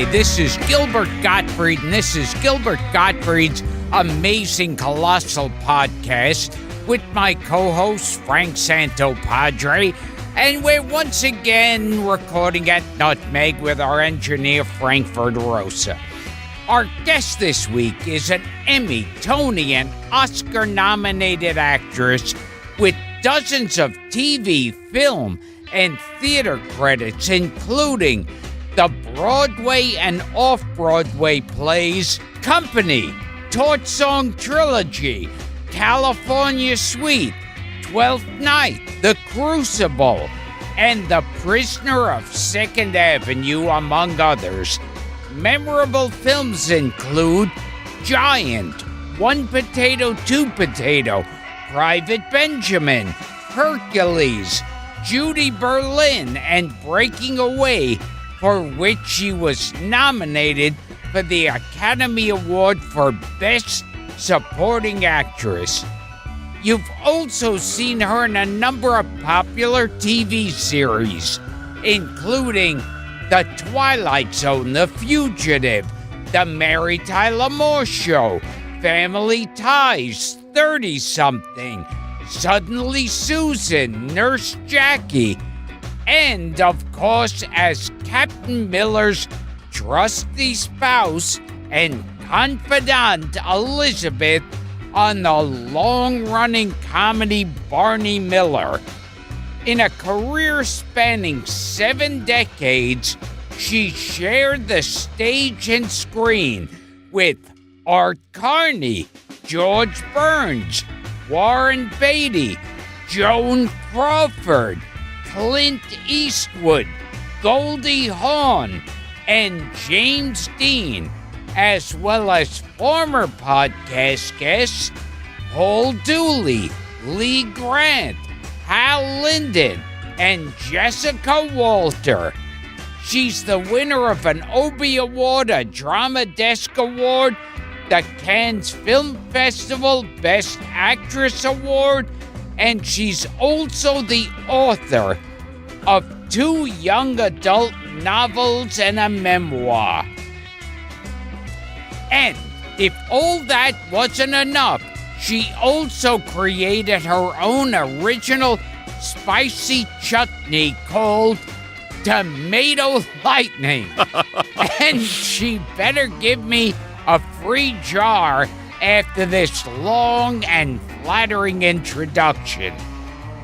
Hi, this is Gilbert Gottfried, and this is Gilbert Gottfried's Amazing Colossal podcast with my co-host, Frank Santopadre, and we're once again recording at Nutmeg with our engineer, Frank Verderosa. Our guest this week is an Emmy, Tony, and Oscar-nominated actress with dozens of TV, film, and theater credits, including the Broadway and off-Broadway plays Company, Torch Song Trilogy, California Suite, Twelfth Night, The Crucible, and The Prisoner of Second Avenue, among others. Memorable films include Giant, One Potato, Two Potato, Private Benjamin, Hercules, Judy Berlin, and Breaking Away, for which she was nominated for the Academy Award for Best Supporting Actress. You've also seen her in a number of popular TV series, including The Twilight Zone, The Fugitive, The Mary Tyler Moore Show, Family Ties, 30-something, Suddenly Susan, Nurse Jackie, and, of course, as Captain Miller's trusty spouse and confidant Elizabeth on the long-running comedy Barney Miller. In a career spanning 7 decades, she shared the stage and screen with Art Carney, George Burns, Warren Beatty, Joan Crawford, Clint Eastwood, Goldie Hawn, and James Dean, as well as former podcast guests Paul Dooley, Lee Grant, Hal Linden, and Jessica Walter. She's the winner of an Obie Award, a Drama Desk Award, the Cannes Film Festival Best Actress Award, and she's also the author of 2 young adult novels and a memoir. And if all that wasn't enough, she also created her own original spicy chutney called Tomato Lightning. And she better give me a free jar after this long and flattering introduction.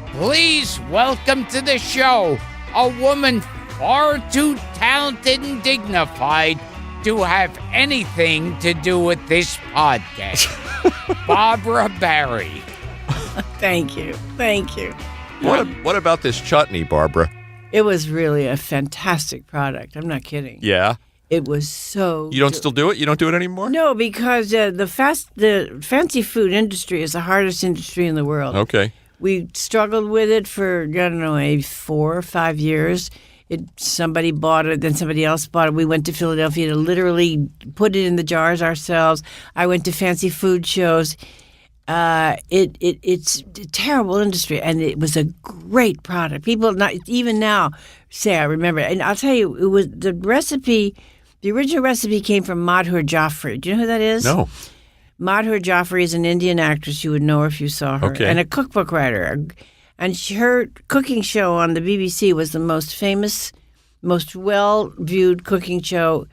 Please welcome to the show a woman far too talented and dignified to have anything to do with this podcast, Barbara Barrie. Thank you. What about this chutney, Barbara? It was really a fantastic product. I'm not kidding. Yeah. It was so. You don't still do it? You don't do it anymore? No, because the fancy food industry is the hardest industry in the world. Okay. We struggled with it for, I don't know, maybe 4 or 5 years. Somebody bought it, then somebody else bought it. We went to Philadelphia to literally put it in the jars ourselves. I went to fancy food shows. It's a terrible industry, and it was a great product. People not even now say I remember it. And I'll tell you, it was the recipe. The original recipe came from Madhur Jaffrey. Do you know who that is? No. Madhur Jaffrey is an Indian actress. You would know her if you saw her. Okay. And a cookbook writer. And her cooking show on the BBC was the most famous, most well-viewed cooking show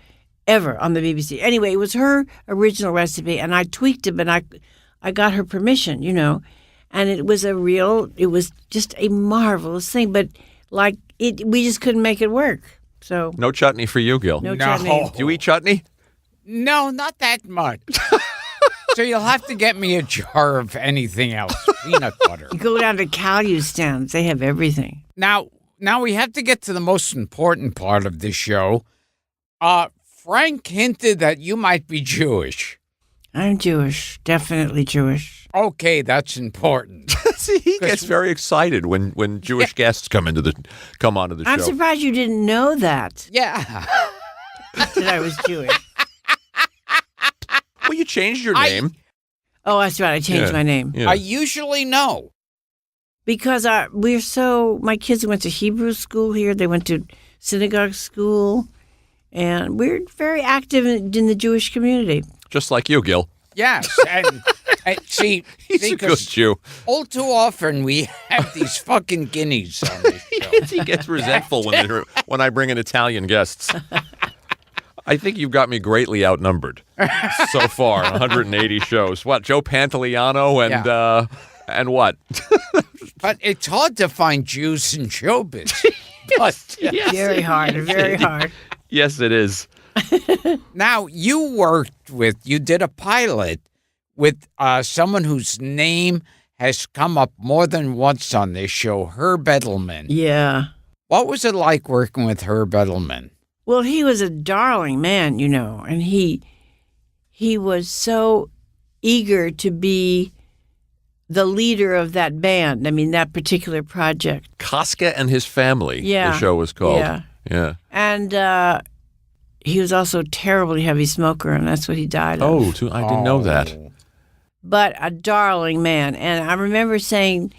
ever on the BBC. Anyway, it was her original recipe, and I tweaked it, but I got her permission, and it was just a marvelous thing. But we just couldn't make it work. So no chutney for you, Gil. No chutney. Do you eat chutney? No, not that much. So you'll have to get me a jar of anything else. Peanut butter. You go down to Calyu stands. They have everything. Now we have to get to the most important part of this show. Frank hinted that you might be Jewish. I'm Jewish. Definitely Jewish. Okay, that's important. See, he gets very excited when Jewish guests come onto the show. I'm surprised you didn't know that. Yeah. That I was Jewish. Well, you changed your name. Oh, that's right. I changed my name. Yeah. I usually know. Because my kids went to Hebrew school here. They went to synagogue school. And we're very active in the Jewish community. Just like you, Gil. Yes, and see, He's a good because Jew. all too often we have these fucking guineas on this show. He gets resentful when I bring in Italian guests. I think you've got me greatly outnumbered so far on 180 shows. What, Joe Pantoliano and what? But it's hard to find Jews in showbiz. But Very hard. Yes, it is. now you did a pilot with someone whose name has come up more than once on this show, Herb Edelman. Yeah. What was it like working with Herb Edelman? Well, he was a darling man, and he was so eager to be the leader of that band. I mean, that particular project. Casca and His Family, the show was called. Yeah. And he was also a terribly heavy smoker, and that's what he died of. I didn't know that. But a darling man. And I remember saying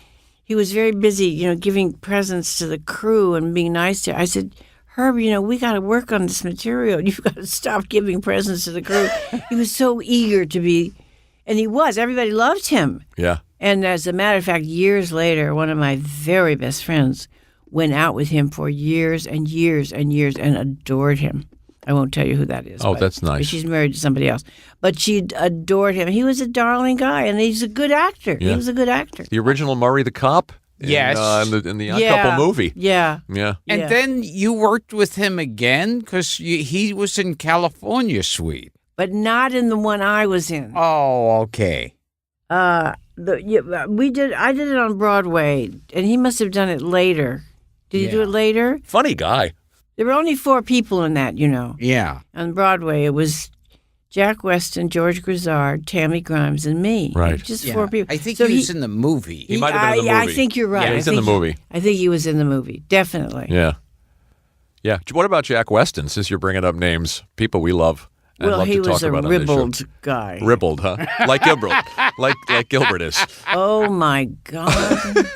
he was very busy, giving presents to the crew and being nice to. I said, Herb, we got to work on this material. You've got to stop giving presents to the crew. He was so eager to be, and he was. Everybody loved him. Yeah. And as a matter of fact, years later, one of my very best friends went out with him for years and years and years and adored him. I won't tell you who that is. Oh, that's nice. But she's married to somebody else. But she adored him. He was a darling guy, and he's a good actor. Yeah. He was a good actor. The original Murray the Cop? Yes. In the Odd Couple movie. Yeah. Yeah. And Yeah. then you worked with him again because he was in California Suite. But not in the one I was in. Oh, okay. I did it on Broadway, and he must have done it later. Did he do it later? Funny guy. There were only 4 people in that, Yeah. On Broadway, it was Jack Weston, George Grizzard, Tammy Grimes, and me. Right. Just 4 people. I think So he was in the movie. He might have been in the movie. I think you're right. Yeah, he's in the movie. I think he was in the movie, definitely. Yeah. Yeah. What about Jack Weston, since you're bringing up names, people we love and Well, love he to talk was a about on this show? ribald guy. Ribbled, huh? Like Gilbert. like Gilbert is. Oh, my God.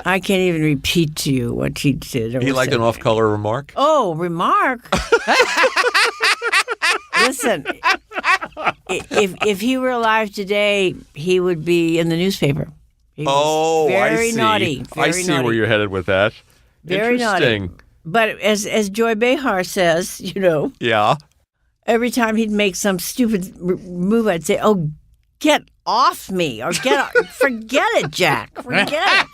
I can't even repeat to you what he did. He liked an off-color remark? Oh, remark. Listen, if he were alive today, he would be in the newspaper. He was very I see. naughty. I see where you're headed with that. Very Interesting. naughty. But as Joy Behar says, Yeah. every time he'd make some stupid move, I'd say, "Oh, get off me," or forget it, Jack. Forget it.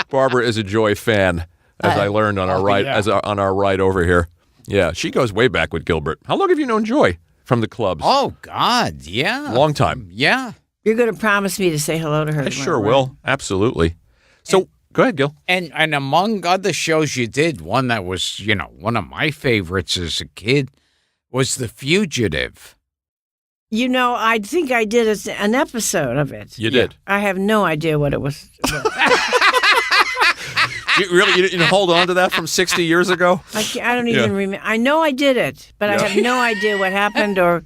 Barbara is a Joy fan, as I learned on our ride on our ride over here. Yeah, she goes way back with Gilbert. How long have you known Joy from the clubs? Oh, God, yeah. Long time. Yeah. You're going to promise me to say hello to her. I tomorrow, sure right? will. Absolutely. So go ahead, Gil. And among other shows you did, one that was, one of my favorites as a kid was The Fugitive. I think I did an episode of it. You did. I have no idea what it was. You didn't hold on to that from 60 years ago? I don't even remember. I know I did it, but I have no idea what happened or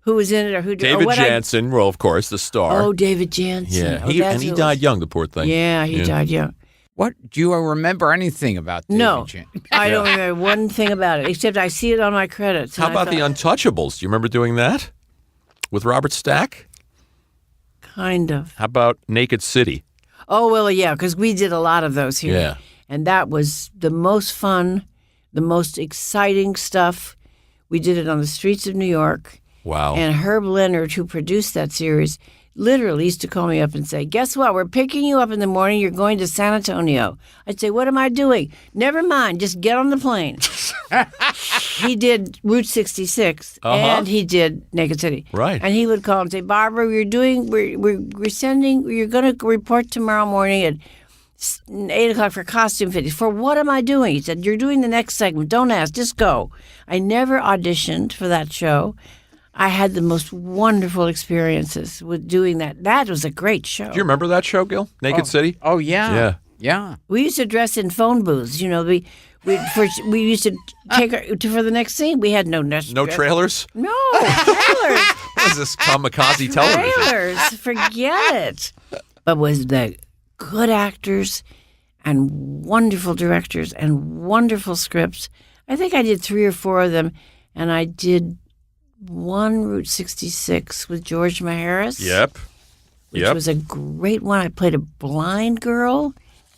who was in it or who did. David Jansen, well, of course, the star. Oh, David Jansen. Yeah, Oh, and he died young, the poor thing. Yeah, he died young. What? Do you remember anything about David No, Jansen? I don't remember one thing about it, except I see it on my credits. How about The Untouchables? Do you remember doing that with Robert Stack? Kind of. How about Naked City? Oh, well, yeah, because we did a lot of those here. Yeah. And that was the most fun, the most exciting stuff. We did it on the streets of New York. Wow. And Herb Leonard, who produced that series, literally used to call me up and say, "Guess what? We're picking you up in the morning. You're going to San Antonio." I'd say, "What am I doing?" "Never mind. Just get on the plane." He did Route 66 and he did Naked City. Right. And he would call and say, "Barbara, we're going to report tomorrow morning at 8 o'clock for costume fittings." "For what am I doing?" He said, "You're doing the next segment. Don't ask. Just go." I never auditioned for that show. I had the most wonderful experiences with doing that. That was a great show. Do you remember that show, Gil? Naked City? Oh, yeah. Yeah. Yeah. We used to dress in phone booths. We used to take her for the next scene. We had no No trailers? No trailers. What is this kamikaze television? Trailers. Forget it. But was the good actors and wonderful directors and wonderful scripts. I think I did 3 or 4 of them, and I did one Route 66 with George Maharis. Yep. Which was a great one. I played a blind girl.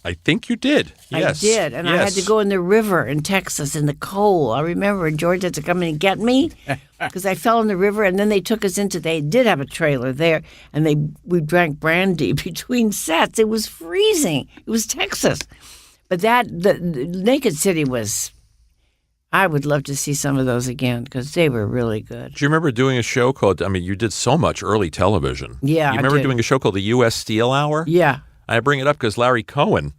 I think you did. Yes. I did, and I had to go in the river in Texas in the cold. I remember George had to come in and get me because I fell in the river, and then they took us into. They did have a trailer there, and we drank brandy between sets. It was freezing. It was Texas, but the Naked City was. I would love to see some of those again because they were really good. Do you remember doing a show called? I mean, you did so much early television. Yeah, you remember I did. doing a show called the U.S. Steel Hour? Yeah. I bring it up because Larry Cohen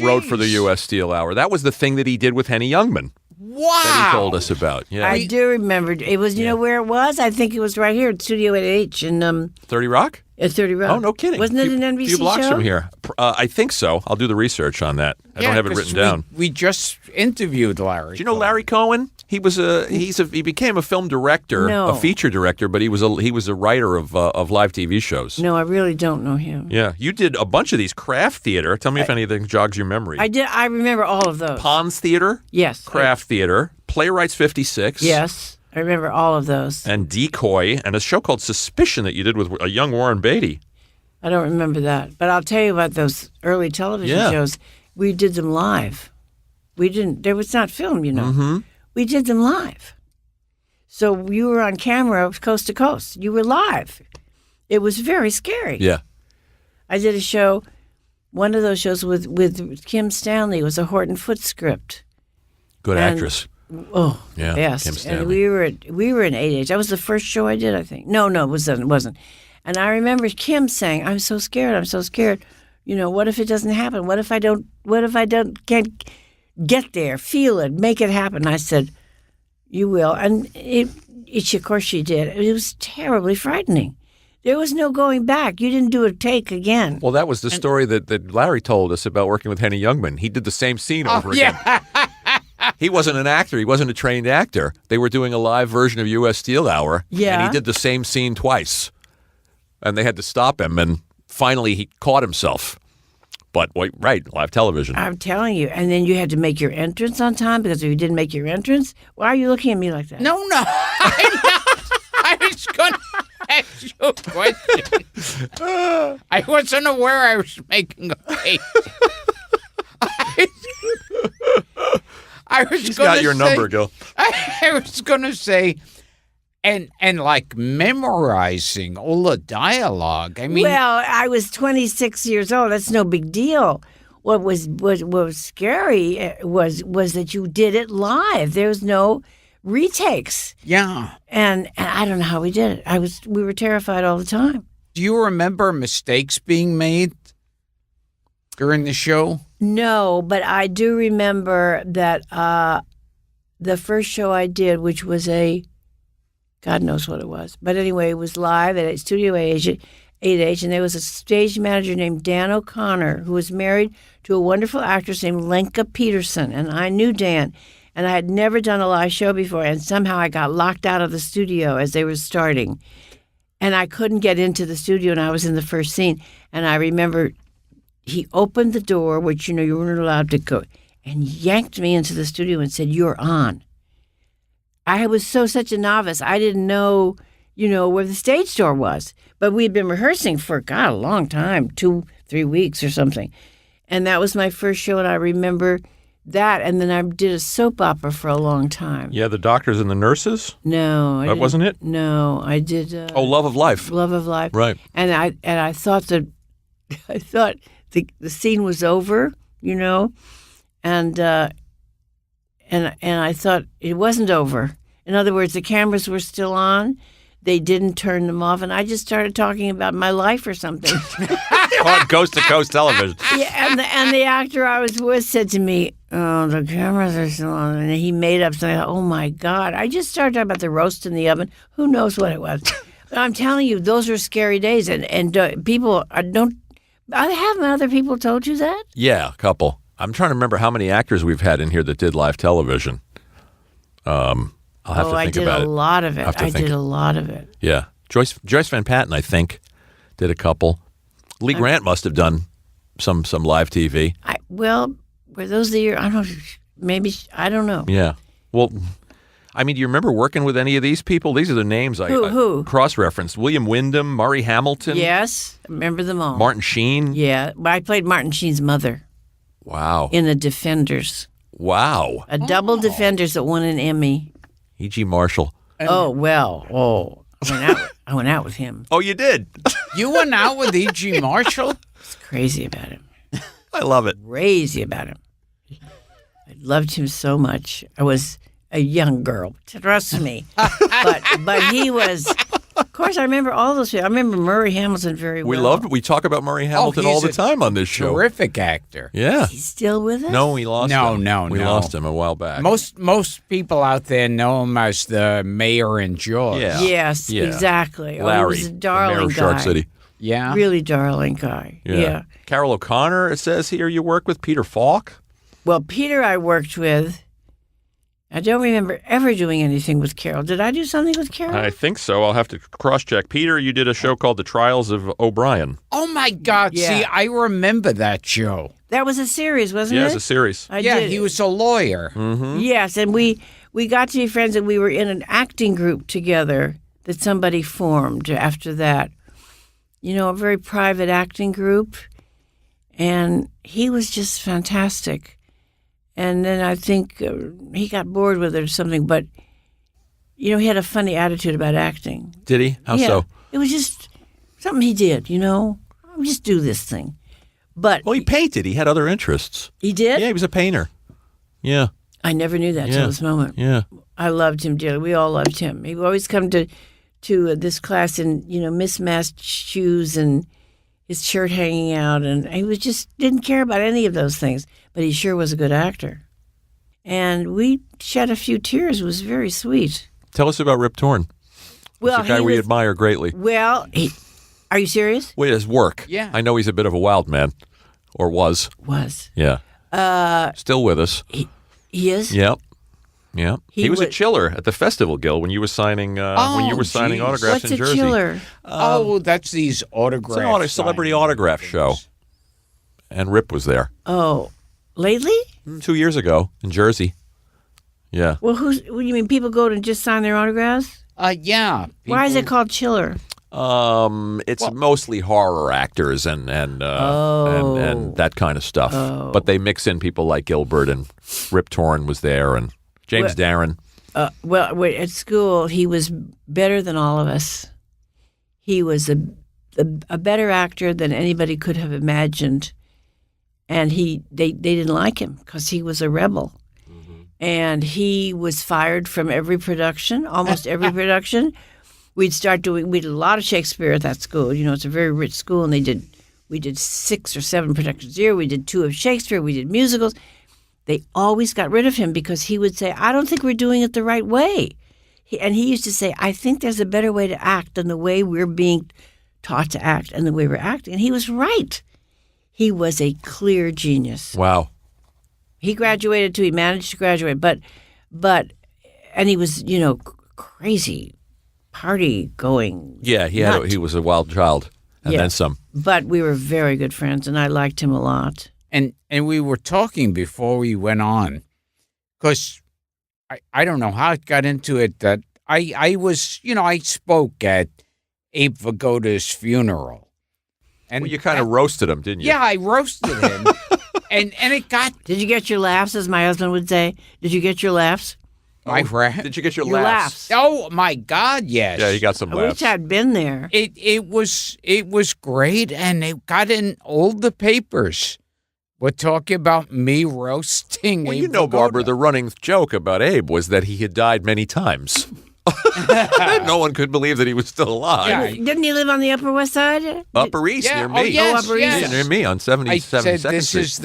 wrote for the U.S. Steel Hour. That was the thing that he did with Henny Youngman. Wow. That he told us about. Yeah. I do remember. It was, you know where it was? I think it was right here at Studio 8H in 30 Rock? At 30 Rock. Oh, no kidding. Wasn't it an NBC few blocks show? from here. I think so. I'll do the research on that. I don't have it 'cause written down. We just interviewed Larry. Do you know Larry Cohen? He became a film director, No. a feature director, but he was a writer of live TV shows. No, I really don't know him. Yeah, you did a bunch of these. Craft theater. Tell me if anything jogs your memory. I did. I remember all of those. Pons Theater, Yes. Craft Theater, Playwrights 56. Yes. I remember all of those. And Decoy, and a show called Suspicion that you did with a young Warren Beatty. I don't remember that. But I'll tell you about those early television shows. We did them live. We didn't, there was not film, you know. Mm-hmm. We did them live. So you were on camera coast to coast. You were live. It was very scary. Yeah. I did a show, one of those shows with Kim Stanley. It was a Horton Foote script. Good And- actress. Oh, Yeah, yes. Kim Stanley. And we were in 8H. That was the first show I did, I think. No, it wasn't. And I remember Kim saying, I'm so scared. You know, what if it doesn't happen? What if I can't get there, feel it, make it happen? I said, you will. And of course she did. It was terribly frightening. There was no going back. You didn't do a take again. Well, that was the story that Larry told us about working with Henny Youngman. He did the same scene over again. He wasn't an actor. He wasn't a trained actor. They were doing a live version of U.S. Steel Hour. Yeah. And he did the same scene twice. And they had to stop him. And finally, he caught himself. But, right, live television. I'm telling you. And then you had to make your entrance on time because if you didn't make your entrance, why are you looking at me like that? No. I was going to ask you a question. I wasn't aware I was making a face. I was She's gonna got your say- number, Gil. I was going to say, and like memorizing all the dialogue. I mean, Well, I was 26 years old. That's no big deal. What was scary was that you did it live. There was no retakes, yeah. and I don't know how we did it. We were terrified all the time. Do you remember mistakes being made during the show? No, but I do remember that the first show I did, which was God knows what it was, but anyway, it was live at Studio 8H, and there was a stage manager named Dan O'Connor who was married to a wonderful actress named Lenka Peterson, and I knew Dan, and I had never done a live show before, and somehow I got locked out of the studio as they were starting, and I couldn't get into the studio, and I was in the first scene, and I remember he opened the door, which, you know, you weren't allowed to go, and yanked me into the studio and said, "You're on." I was such a novice. I didn't know, you know, where the stage door was. But we'd been rehearsing for, God, a long time, 2-3 weeks or something. And that was my first show, and I remember that. And then I did a soap opera for a long time. Yeah, the doctors and the nurses? No. That wasn't it? No, I did. Love of Life. Love of Life. Right. And I thought the scene was over, you know, and I thought it wasn't over. In other words, the cameras were still on. They didn't turn them off, and I just started talking about my life or something. On Coast to Coast Television. Yeah, and the actor I was with said to me, "Oh, the cameras are still on," and he made up something. Oh my God! I just started talking about the roast in the oven. Who knows what it was? But I'm telling you, those are scary days, and people don't. Haven't other people told you that? Yeah, a couple. I'm trying to remember how many actors we've had in here that did live television. I'll have to think about it. I did a lot of it. I did a lot of it. Yeah. Joyce Van Patten, I think, did a couple. Lee Grant must have done some live TV. Well, were those the year? I don't know. Maybe, I don't know. Yeah. Well, I mean, do you remember working with any of these people? These are the names Who? I cross-referenced. William Wyndham, Murray Hamilton. Yes, I remember them all. Martin Sheen. Yeah, I played Martin Sheen's mother Wow. in The Defenders. Wow. A double Defenders that won an Emmy. E.G. Marshall. I went out with him. Oh, you did? You went out with E.G. Marshall? I was crazy about him. I love it. Crazy about him. I loved him so much. I was a young girl, trust me. but he was. Of course, I remember all those people. I remember Murray Hamilton very well. We talk about Murray Hamilton all the time on this show. Terrific actor. Yeah. He's still with us? No, we lost him. We No. lost him a while back. Most people out there know him as the mayor in Jaws. Yeah. Yes, Yeah. exactly. Larry, he was a the darling mayor of guy. Shark City. Yeah. Really darling guy. Yeah. Carol O'Connor, it says here you work with Peter Falk. Well, Peter I worked with. I don't remember ever doing anything with Carol. Did I do something with Carol? I think so. I'll have to cross-check. Peter, you did a show called The Trials of O'Brien. Oh, my God. Yeah. See, I remember that show. That was a series, wasn't Yeah, it? it's a series. I Yeah, did. he was a lawyer. Yes, and we got to be friends, and we were in an acting group together that somebody formed after that. You know, a very private acting group, and he was just fantastic. And then I think he got bored with it or something, but, you know, he had a funny attitude about acting. Did he? How Yeah. so? It was just something he did, you know. I'll just do this thing. But Well, he painted. He had other interests. he did? Yeah, he was a painter. Yeah, I never knew that till this moment. yeah. I loved him dearly. We all loved him. He would always come to this class in, you know, mismatched shoes and his shirt hanging out, and he was just didn't care about any of those things. But he sure was a good actor. And we shed a few tears. It was very sweet. Tell us about Rip Torn. Well, He's a guy he we was- admire greatly. Well, are you serious? Wait, his work. Yeah. I know he's a bit of a wild man, or was. Was. Yeah. Still with us. He is? Yep. Yeah. He was a would- chiller at the Festival Guild when you were signing geez. autographs What's in a Jersey. chiller? That's these autographs. It's a celebrity autograph show. And Rip was there Oh, lately? 2 years ago in Jersey. Yeah. Well, what do you mean? People go to just sign their autographs? Yeah. Why is it people- called chiller? It's mostly horror actors and that kind of stuff. But they mix in people like Gilbert, and Rip Torn was there, and James Darren. Well, at school, he was better than all of us. He was a better actor than anybody could have imagined. And they didn't like him because he was a rebel. And he was fired from every production, almost every production. We did a lot of Shakespeare at that school. You know, it's a very rich school, and we did 6 or 7 productions a year. We did 2 of Shakespeare. We did musicals. They always got rid of him because he would say, I don't think we're doing it the right way. He used to say, I think there's a better way to act than the way we're being taught to act and the way we're acting. And he was right. He was a clear genius. Wow. He graduated too. He managed to graduate, and he was, you know, crazy, party going. Yeah, he was a wild child, and then some. But we were very good friends, and I liked him a lot. And we were talking before we went on, because I don't know how it got into it that I was, you know, I spoke at Abe Vigoda's funeral. And Well, you kind of roasted him, didn't you? Yeah, I roasted him. and it got Did you get your laughs, as my husband would say? Did you get your laughs? my Did you get your Your laughs? laughs. Oh my God, yes. Yeah, you got some I laughs. wish I'd been there. It was great, and it got in all the papers. We're talking about me roasting. Well, Abe you know, Vigoda. Barbara, the running joke about Abe was that he had died many times. No one could believe that he was still alive. Yeah. Didn't he live on the Upper West Side? Upper East Yeah, near me. oh, yes, Upper East. Yeah, yes. near me on I 77 said Second this Street. is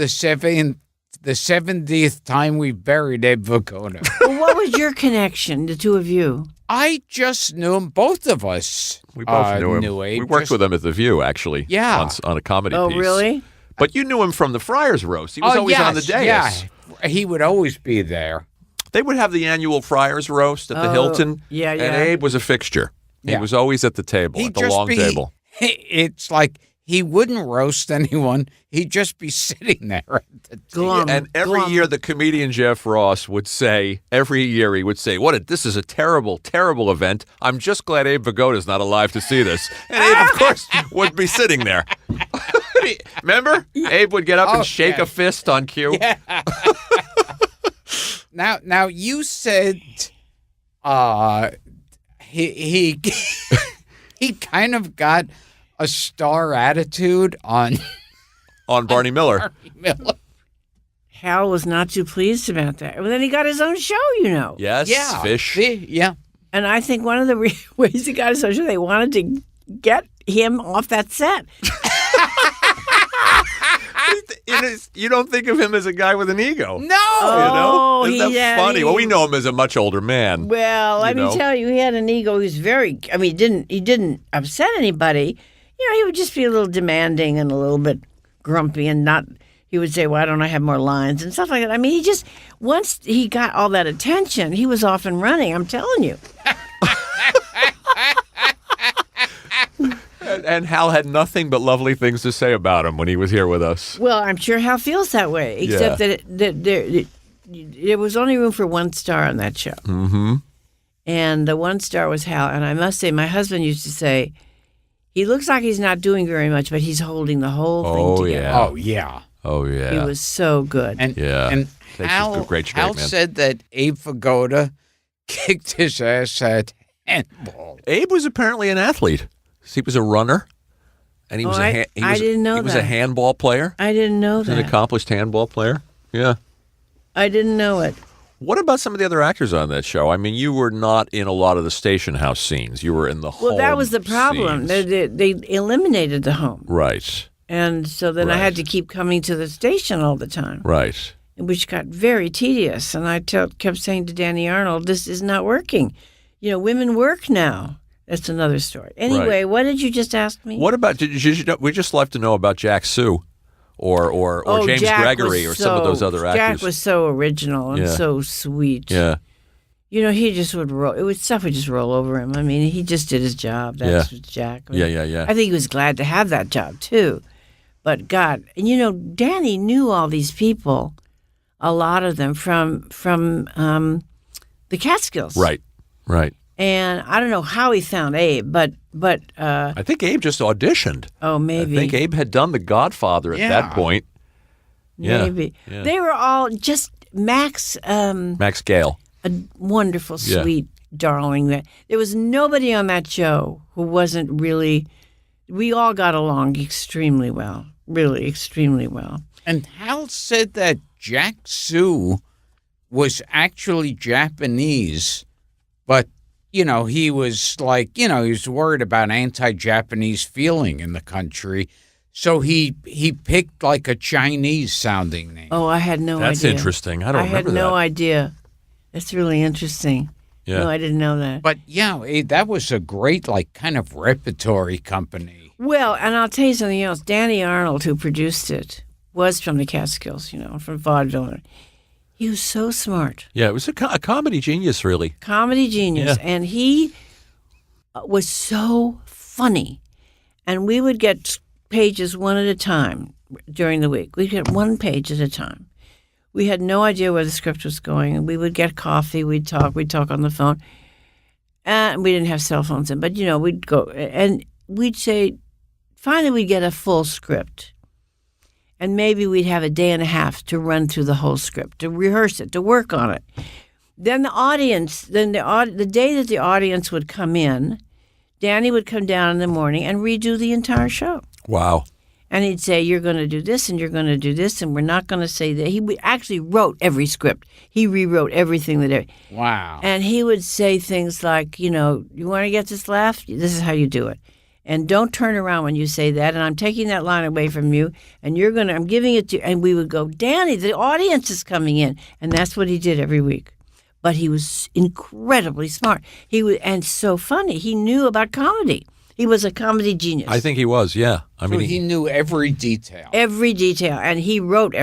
the 70th time we buried Abe Vigoda. Well, what was your connection, the two of you? I just knew him. Both of us. We both knew him. Abe. We worked Just- with him at The View, actually. Yeah. On a comedy Oh, piece. really? But you knew him from the Friars Roast. He was always on the dais. Yeah, he would always be there. They would have the annual Friars Roast at the Hilton. yeah, And yeah. Abe was a fixture. He Yeah. was always at the table, He'd at the just long be- table. It's like he wouldn't roast anyone. He'd just be sitting there at the table. And every year, the comedian Jeff Ross would say, this is a terrible, terrible event. I'm just glad Abe Vigoda's not alive to see this. And Abe, of course, would be sitting there. Remember? Abe would get up and shake a fist on cue. Yeah. Now you said he he kind of got a star attitude on Barney Miller. Barney Miller. Hal was not too pleased about that. Well, then he got his own show, Yes, Yeah. Fish. Yeah. And I think one of the ways he got his own show, they wanted to get him off that set. You don't think of him as a guy with an ego. No. Oh, Isn't that funny? Well, we know him as a much older man. Well, let me tell you, he had an ego. He was he didn't upset anybody. He would just be a little demanding and a little bit grumpy and not. He would say, "Why don't I have more lines?" and stuff like that. I mean, once he got all that attention, he was off and running. I'm telling you. And Hal had nothing but lovely things to say about him when he was here with us. Well, I'm sure Hal feels that way, except that there was only room for one star on that show. Mm-hmm. And the one star was Hal. And I must say, my husband used to say, he looks like he's not doing very much, but he's holding the whole thing together. Yeah. Oh yeah. Oh, yeah. He was so good. And Takes Hal, a great straight Hal man. said that Abe Vigoda kicked his ass at handball. Abe was apparently an athlete. He was a runner, and he was I didn't know he was that. a handball player. I didn't know He was an that. accomplished handball player. Yeah. I didn't know it. What about some of the other actors on that show? I mean, you were not in a lot of the station house scenes. You were in the home Well, that was the problem. scenes. They eliminated the home. Right. And so then I had to keep coming to the station all the time, Right. which got very tedious. And I kept saying to Danny Arnold, this is not working. Women work now. That's another story. Anyway, What did you just ask me? What about? We just love to know about Jack Sue, or James Jack Gregory, or some of those other actors. Jack was so original and Yeah. so sweet. Yeah. He just would roll. Stuff would just roll over him. I mean, he just did his job. That's what Jack. Yeah. I think he was glad to have that job too. But God, and Danny knew all these people, a lot of them from the Catskills. Right. And I don't know how he found Abe, but I think Abe just auditioned. oh, maybe. I think Abe had done The Godfather at that point. Yeah. Maybe. Yeah. They were all just Max, Max Gale. a wonderful, sweet, darling. There was nobody on that show who wasn't really. We all got along extremely well, really extremely well. And Hal said that Jack Sue was actually Japanese, but he was he was worried about anti-Japanese feeling in the country, so he picked like a Chinese-sounding name. Oh, I had no idea. That's interesting. I don't remember had no that. idea. That's really interesting. Yeah. No, I didn't know that. But that was a great kind of repertory company. Well, and I'll tell you something else. Danny Arnold, who produced it, was from the Catskills, from vaudeville. He was so smart. Yeah, it was a comedy genius, really. Comedy genius. Yeah. And he was so funny. And we would get pages one at a time during the week. We'd get one page at a time. We had no idea where the script was going. And we would get coffee. We'd talk on the phone. And we didn't have cell phones then. But, we'd go. And we'd say, finally we'd get a full script. And maybe we'd have a day and a half to run through the whole script, to rehearse it, to work on it. Then the day that the audience would come in, Danny would come down in the morning and redo the entire show. Wow. And he'd say, you're going to do this and you're going to do this and we're not going to say that. He actually wrote every script. He rewrote everything that. Wow. And he would say things like, you want to get this laugh? This is how you do it. And don't turn around when you say that. And I'm taking that line away from you. And I'm giving it to you. And we would go, Danny, the audience is coming in. And that's what he did every week. But he was incredibly smart. And so funny. He knew about comedy. He was a comedy genius. I think he was, yeah. I mean, he knew every detail. Every detail. And he wrote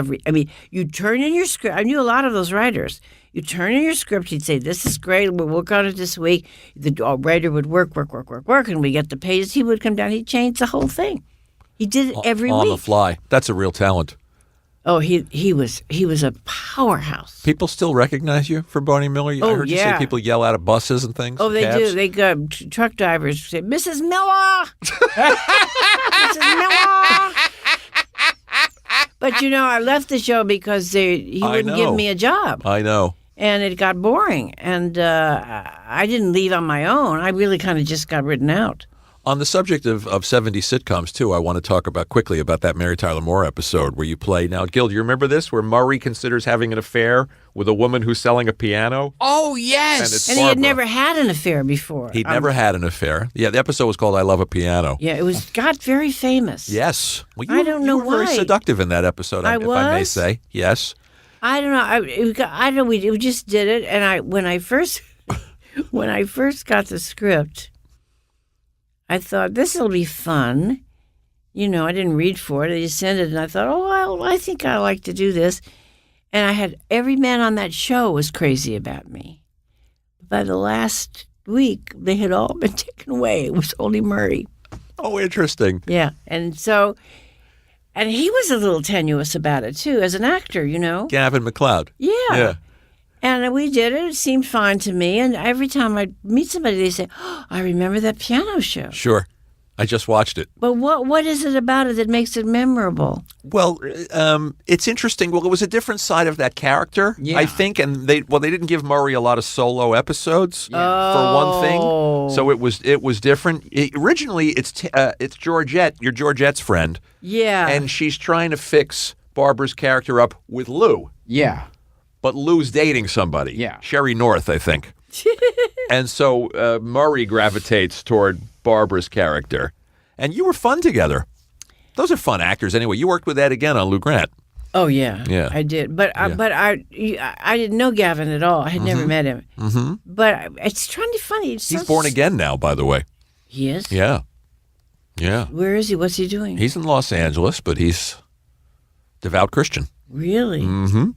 you turn in your script. I knew a lot of those writers. You turn in your script, he'd say, this is great, we'll work on it this week. The writer would work, and we get the pages. He would come down, he'd change the whole thing. He did it every on week. the fly. That's a real talent. Oh, he was a powerhouse. People still recognize you for Barney Miller? I heard you say yeah. people yell out of buses and things. Oh, they cabs. do. They go. Truck drivers say, "Mrs. Miller, Mrs. Miller." But I left the show because he wouldn't give me a job, I know. and it got boring. And I didn't leave on my own. I really kind of just got written out. On the subject of 70s sitcoms, too, I want to talk quickly about that Mary Tyler Moore episode where you play. Now, Gil, do you remember this, where Murray considers having an affair with a woman who's selling a piano? Oh, yes. And he had never had an affair before. He'd never had an affair. Yeah, the episode was called I Love a Piano. Yeah, it got very famous. Yes. Well, I don't know you were very why. seductive in that episode, I if I may was? say. Yes. I don't know. I don't know. We just did it, and when I first got the script, I thought this will be fun. I didn't read for it. I just sent it, and I thought, I think I like to do this. And I had every man on that show was crazy about me. By the last week, they had all been taken away. It was only Murray. Oh, interesting. Yeah, and he was a little tenuous about it too, as an actor. Gavin McLeod. Yeah. Yeah. And we did it. It seemed fine to me. And every time I meet somebody, they say, I remember that piano show. Sure. I just watched it. But what is it about it that makes it memorable? Well, it's interesting. Well, it was a different side of that character, I think. And they didn't give Murray a lot of solo episodes for one thing. So it was different. Originally, it's Georgette, your Georgette's friend. Yeah. And she's trying to fix Barbara's character up with Lou. Yeah. But Lou's dating somebody. Yeah. Sherry North, I think. And so Murray gravitates toward Barbara's character. And you were fun together. Those are fun actors anyway. You worked with Ed again on Lou Grant. Oh, yeah. Yeah. I did. But I didn't know Gavin at all. I had never met him. Mm-hmm. But it's kind of funny. He's born again now, by the way. He is? Yeah. Yeah. Where is he? What's he doing? He's in Los Angeles, but he's devout Christian. Really? Mm-hmm.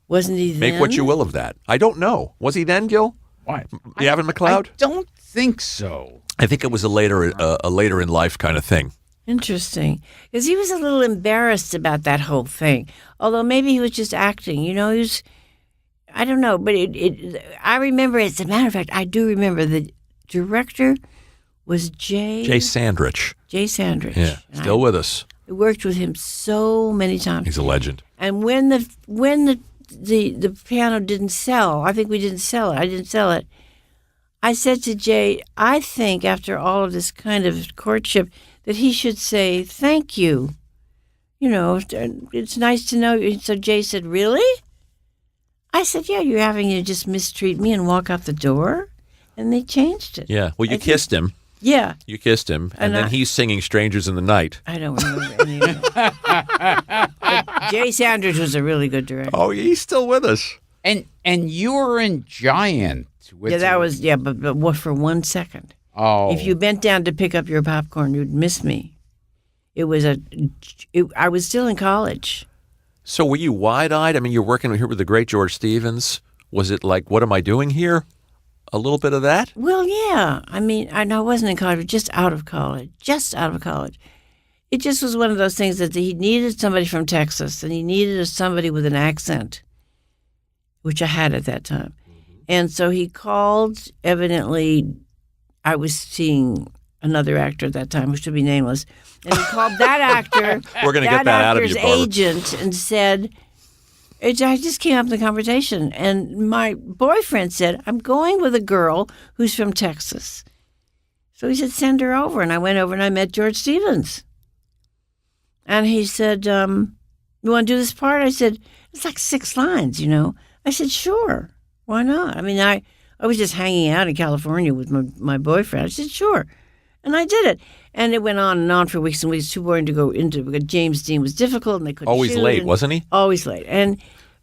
Wasn't he then? Make what you will of that. I don't know. Was he then, Gil? What? Gavin McLeod? I don't think so. I think it was a later in life kind of thing. Interesting. Because he was a little embarrassed about that whole thing. Although maybe he was just acting. He was, I don't know. But I remember, as a matter of fact, I do remember the director was Jay Sandrich. Jay Sandrich. Yeah, still with us. I worked with him so many times. He's a legend. And when the piano didn't sell, I think we didn't sell it. I didn't sell it. I said to Jay, I think after all of this kind of courtship that he should say thank you. It's nice to know. So Jay said, really? I said, yeah, you're having to just mistreat me and walk out the door? And they changed it. Yeah. Well, you kissed him. Yeah. You kissed him. And then he's singing Strangers in the Night. I don't remember any of it. But Jay Sanders was a really good director. Oh, he's still with us. And you were in Giant. With but what for 1 second. Oh. If you bent down to pick up your popcorn, you'd miss me. I was still in college. So were you wide-eyed? I mean, you're working here with the great George Stevens. Was it like, what am I doing here? A little bit of that? Well, yeah. I mean, I wasn't in college, but just out of college. It just was one of those things that he needed somebody from Texas, and he needed somebody with an accent, which I had at that time. And so he called, evidently, I was seeing another actor at that time, who should be nameless, and he called that actor, We're going to get that out of you, Barbara. agent, and said, I just came up in the conversation, and my boyfriend said, I'm going with a girl who's from Texas. So he said, send her over. And I went over and I met George Stevens. And he said, you want to do this part? I said, it's like 6 lines, I said, sure. Why not? I mean, I was just hanging out in California with my boyfriend. I said, sure. And I did it. And it went on and on for weeks and weeks. Too boring to go into because James Dean was difficult and they couldn't Always shoot, late, wasn't he? Always late.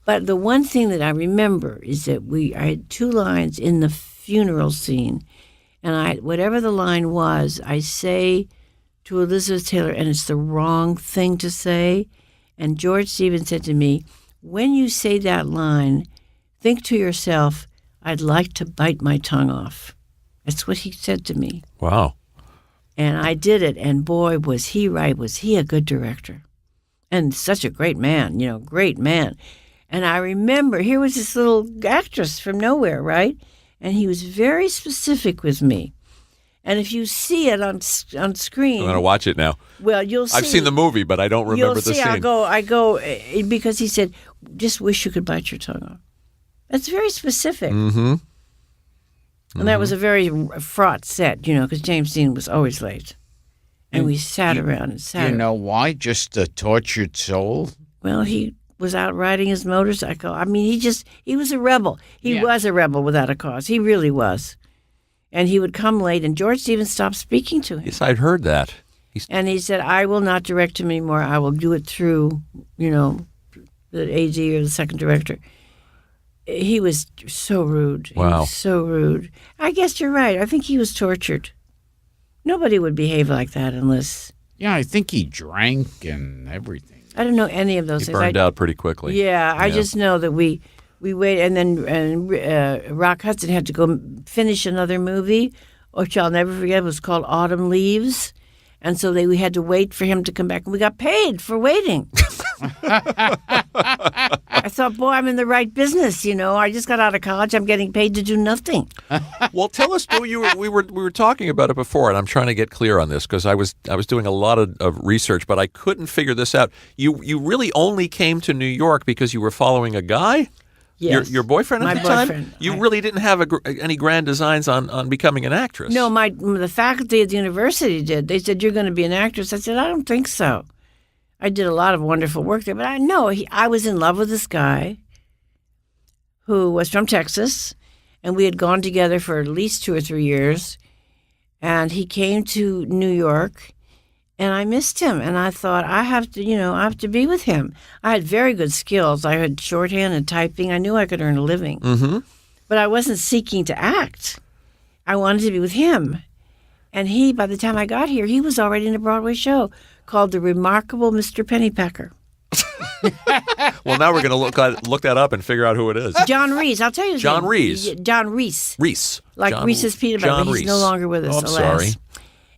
But the one thing that I remember is that I had 2 lines in the funeral scene. And whatever the line was, I say to Elizabeth Taylor, and it's the wrong thing to say. And George Stevens said to me, when you say that line, think to yourself, I'd like to bite my tongue off. That's what he said to me. Wow. And I did it, and boy, was he right. Was he a good director? And such a great man, great man. And I remember, here was this little actress from nowhere, right? And he was very specific with me. And if you see it on screen, I'm going to watch it now. Well, you'll see. I've seen the movie, but I don't remember the scene. I go because he said, "Just wish you could bite your tongue off." That's very specific. Mm-hmm. And that was a very fraught set, because James Dean was always late. And we sat around and sat. You know why? Just a tortured soul? Well, he was out riding his motorcycle. I mean, he was a rebel. He was a rebel without a cause. He really was. And he would come late, and George Stevens stopped speaking to him. Yes, I'd heard that. And he said, I will not direct him anymore. I will do it through, the AD or the second director. He was so rude. Wow. He was so rude. I guess you're right. I think he was tortured. Nobody would behave like that unless... Yeah, I think he drank and everything. I don't know any of those He things. burned out pretty quickly. Yeah, I just know that we waited, and then Rock Hudson had to go finish another movie, which I'll never forget. It was called Autumn Leaves. And so we had to wait for him to come back, and we got paid for waiting. I thought, boy, I'm in the right business, I just got out of college. I'm getting paid to do nothing. Well, tell us, we were talking about it before, and I'm trying to get clear on this because I was doing a lot of research, but I couldn't figure this out. You really only came to New York because you were following a guy? Yes. Your boyfriend at My the time? boyfriend. You really didn't have any grand designs on becoming an actress? No, the faculty at the university did. They said, you're going to be an actress. I said, I don't think so. I did a lot of wonderful work there, but I was in love with this guy who was from Texas, and we had gone together for at least 2 or 3 years, and he came to New York, and I missed him, and I thought, I have to be with him. I had very good skills. I had shorthand and typing. I knew I could earn a living. Mm-hmm. But I wasn't seeking to act. I wanted to be with him. And by the time I got here, he was already in a Broadway show called The Remarkable Mr. Pennypacker. Well, now we're going to look that up and figure out who it is. John Reese. I'll tell you his John name. Reese. John Reese. Reese. Like Reese's Peanut Butter, John but he's Reese. no longer with us, I'm alas. sorry.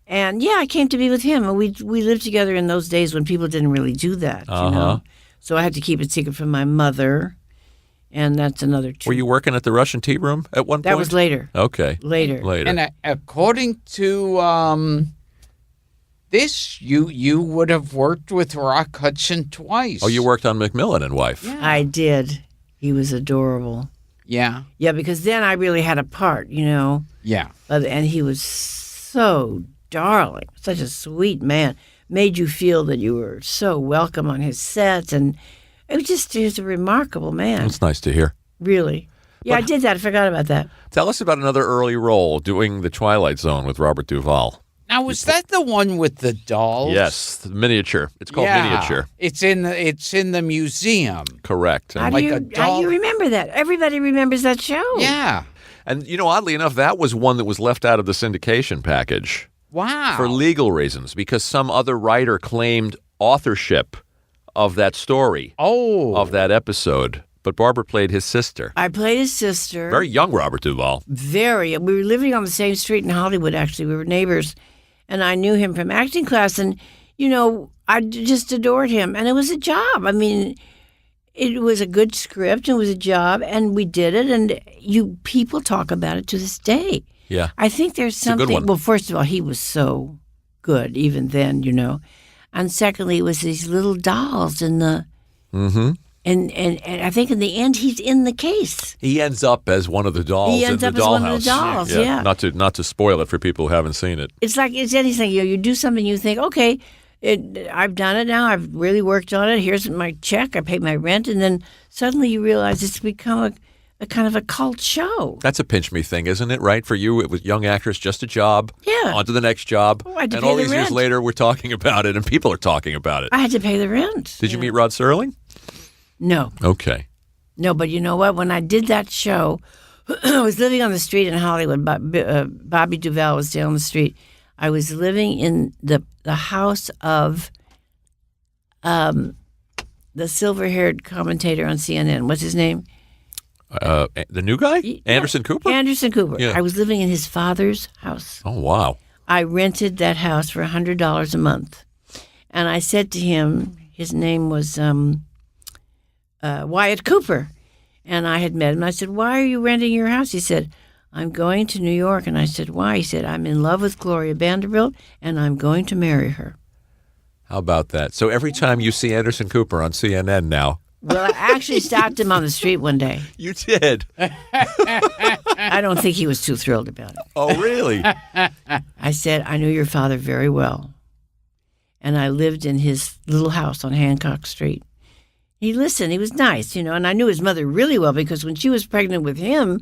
And I came to be with him, and we lived together in those days when people didn't really do that, So I had to keep it secret from my mother, and that's another two. Were you working at the Russian tea room at one point? That was later. Okay. Later. And according to this, you would have worked with Rock Hudson twice. Oh, you worked on Macmillan and Wife. Yeah. I did. He was adorable. Yeah. Yeah, because then I really had a part, Yeah. And he was so darling, such a sweet man. Made you feel that you were so welcome on his set, and he was a remarkable man. That's nice to hear. Really. Yeah, I did that. I forgot about that. Tell us about another early role, doing The Twilight Zone with Robert Duvall. Now, was that the one with the dolls? Yes, the miniature. It's called Miniature. It's in the museum. Correct. How And, do you remember that? Everybody remembers that show. Yeah. and oddly enough, that was one that was left out of the syndication package. Wow. For legal reasons, because some other writer claimed authorship of that story, of that episode. But Barbara played his sister. I played his sister. Very young Robert Duvall. Very. We were living on the same street in Hollywood, actually. We were neighbors. And I knew him from acting class. And, I just adored him. And it was a job. I mean, it was a good script. It was a job. And we did it. And people talk about it to this day. Yeah. I think there's something. a good one. Well, first of all, he was so good even then, And secondly, it was these little dolls in the. Mm-hmm. And I think in the end, he's in the case. He ends up as one of the dolls He ends in up the as dollhouse. one of the dolls, yeah. Not to spoil it for people who haven't seen it. It's anything. You do something, you think, okay, I've done it now. I've really worked on it. Here's my check. I paid my rent. And then suddenly you realize it's become a kind of a cult show. That's a pinch me thing, isn't it? Right? For you, it was young actress, just a job. Yeah. On to the next job. Oh, I had to and pay all the these years rent. later, we're talking about it, and people are talking about it. I had to pay the rent. Did you meet Rod Serling? No. Okay. No, but you know what? When I did that show, I was living on the street in Hollywood. Bobby Duvall was down the street. I was living in the house of the silver-haired commentator on CNN. What's his name? The new guy? Anderson Cooper? Anderson Cooper. Yeah. I was living in his father's house. Oh, wow. I rented that house for $100 a month. And I said to him, his name was Wyatt Cooper. And I had met him. I said, why are you renting your house? He said, I'm going to New York. And I said, why? He said, I'm in love with Gloria Vanderbilt, and I'm going to marry her. How about that? So every time you see Anderson Cooper on CNN now. Well, I actually stopped him on the street one day. You did? I don't think he was too thrilled about it. Oh, really? I said, I knew your father very well. And I lived in his little house on Hancock Street. He listened. He was nice, and I knew his mother really well because when she was pregnant with him,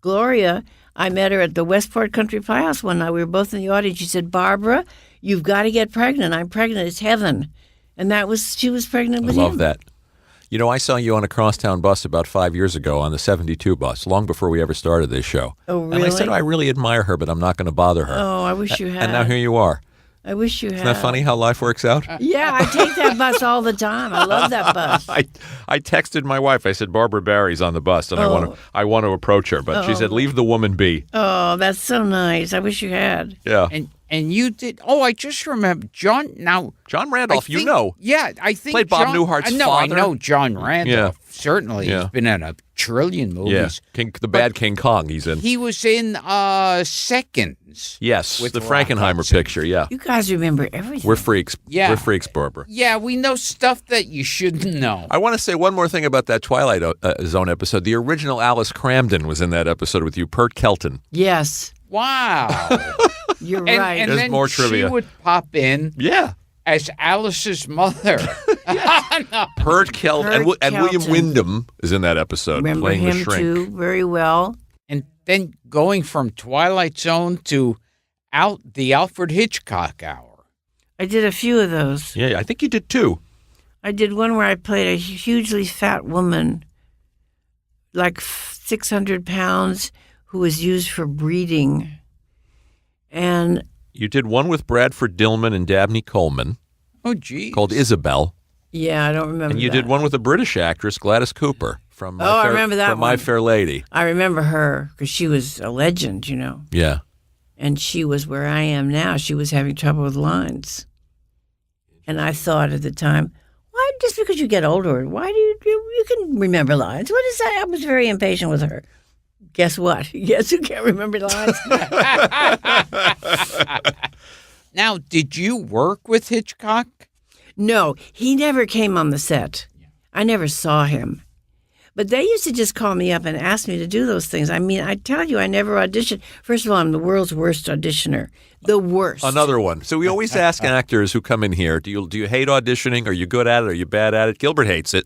Gloria, I met her at the Westport Country Playhouse one night. We were both in the audience. She said, Barbara, you've got to get pregnant. I'm pregnant. It's heaven. And she was pregnant with him. I love that. I saw you on a crosstown bus about 5 years ago on the 72 bus, long before we ever started this show. Oh, really? And I said, I really admire her, but I'm not going to bother her. Oh, I wish you had. And now here you are. I wish you had. Isn't that funny how life works out? Yeah, I take that bus all the time. I love that bus. I texted my wife. I said, Barbara Barrie's on the bus, and I want to approach her. But she said, leave the woman be. Oh, that's so nice. I wish you had. Yeah. And you did. Oh, I just remember John. Now John Randolph, Yeah, I think played Bob Newhart's father. father. I know John Randolph. Yeah. Certainly, he's been in a trillion movies. Yeah, the bad King Kong. He's in. He was in Seconds. Yes, with the Rock Frankenheimer Hudson. picture. Yeah, You guys remember everything. we're freaks. Yeah. We're freaks, Barbara. Yeah, we know stuff that you shouldn't know. I want to say one more thing about that Twilight Zone episode. The original Alice Cramden was in that episode with you, Pert Kelton. Yes, Wow. you're right. And There's then more trivia. she would pop in Yeah. as Alice's mother. Pert Kelton. Pert And William Kelton. Wyndham is in that episode remember playing the him shrink. too very well. And then going from Twilight Zone to the Alfred Hitchcock Hour. I did a few of those. Yeah, I think you did too. I did one where I played a hugely fat woman, like 600 pounds, who was used for breeding. And You did one with Bradford Dillman and Dabney Coleman Oh, geez. called Isabel. yeah, I don't remember And you that. did one with a British actress, Gladys Cooper, from My, Oh, I Fair, remember that from My one. Fair Lady. I remember her because she was a legend, Yeah. and she was where I am now. She was having trouble with lines. And I thought at the time, why, just because you get older, why do you can remember lines? What is that? I was very impatient with her. Guess what? Guess who can't remember lines? Now, did you work with Hitchcock? No, he never came on the set. I never saw him. But they used to just call me up and ask me to do those things. I mean, I tell you, I never auditioned. First of all, I'm the world's worst auditioner. The worst. Another one. So we always ask actors who come in here, do you hate auditioning? Are you good at it? Are you bad at it? Gilbert hates it.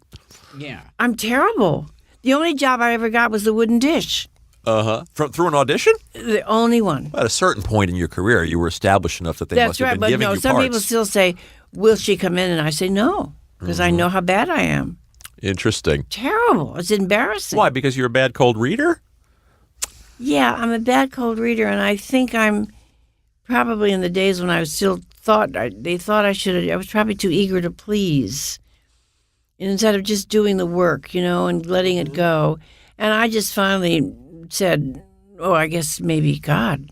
Yeah. I'm terrible. The only job I ever got was the wooden dish. Uh-huh. Through an audition? The only one. At a certain point in your career, you were established enough that they That's must have right. been But giving no, you some parts. people still say, will she come in? And I say no, because I know how bad I am. Interesting. Terrible. It's embarrassing. Why? Because you're a bad cold reader? Yeah, I'm a bad cold reader, and I think I'm probably in the days when I was still they thought I should. I was probably too eager to please, instead of just doing the work, and letting it go. And I just finally said, "Oh, I guess maybe God."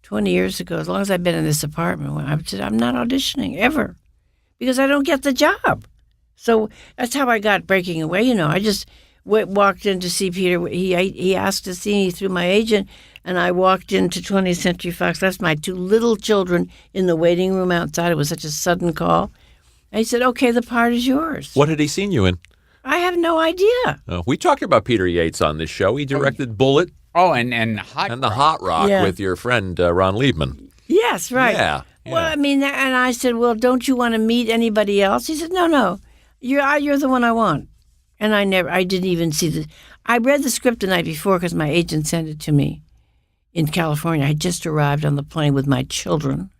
20 years ago, as long as I've been in this apartment, I said, I'm not auditioning ever, because I don't get the job. So that's how I got Breaking Away. I just walked in to see Peter. He asked to see me through my agent, and I walked into 20th Century Fox. Left my two little children in the waiting room outside. It was such a sudden call. And he said, okay, the part is yours. What had he seen you in? I have no idea. We talked about Peter Yates on this show. He directed Bullet Oh, and Hot and The Rod. Hot Rock Yeah. with your friend Ron Liebman. Yes, right. Yeah. Well, I mean, and I said, well, don't you want to meet anybody else? He said, no. You're the one I want. And I didn't even see I read the script the night before because my agent sent it to me in California. I had just arrived on the plane with my children.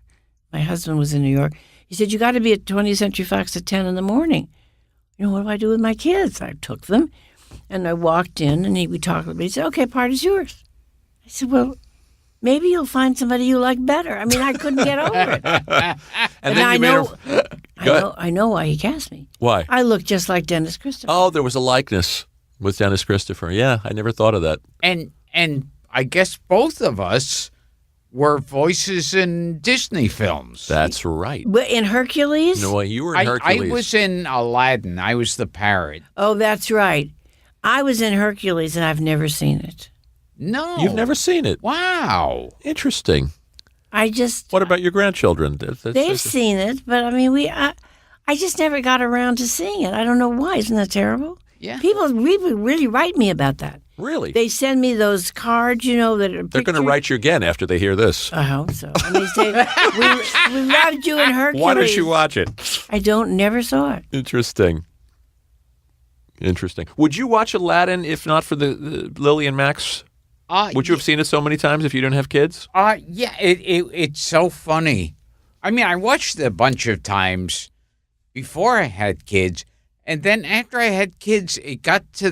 My husband was in New York. He said, you got to be at 20th Century Fox at 10 in the morning. What do I do with my kids? I took them, and I walked in, and we talked with me. He said, okay, part is yours. I said, well, maybe you'll find somebody you like better. I mean, I couldn't get over it. And then you made her... I know why he cast me. Why? I look just like Dennis Christopher. Oh, there was a likeness with Dennis Christopher. Yeah, I never thought of that. And I guess both of us were voices in Disney films. That's right. In Hercules? No, well, you were in I Hercules. was in Aladdin. I was the parrot. Oh, that's right. I was in Hercules, and I've never seen it. No. You've never seen it. Wow. Interesting. What about your grandchildren? They've seen it, but I mean, I just never got around to seeing it. I don't know why. Isn't that terrible? Yeah. People really write me about that. Really? They send me those cards, that are They're going to write you again after they hear this. I hope so. I mean, say, we loved you in Hercules. Why don't you watch it? Never saw it. Interesting. Would you watch Aladdin if not for the Lily and Max? Would you have seen it so many times if you didn't have kids? Yeah, it's so funny. I mean, I watched it a bunch of times before I had kids, and then after I had kids, it got to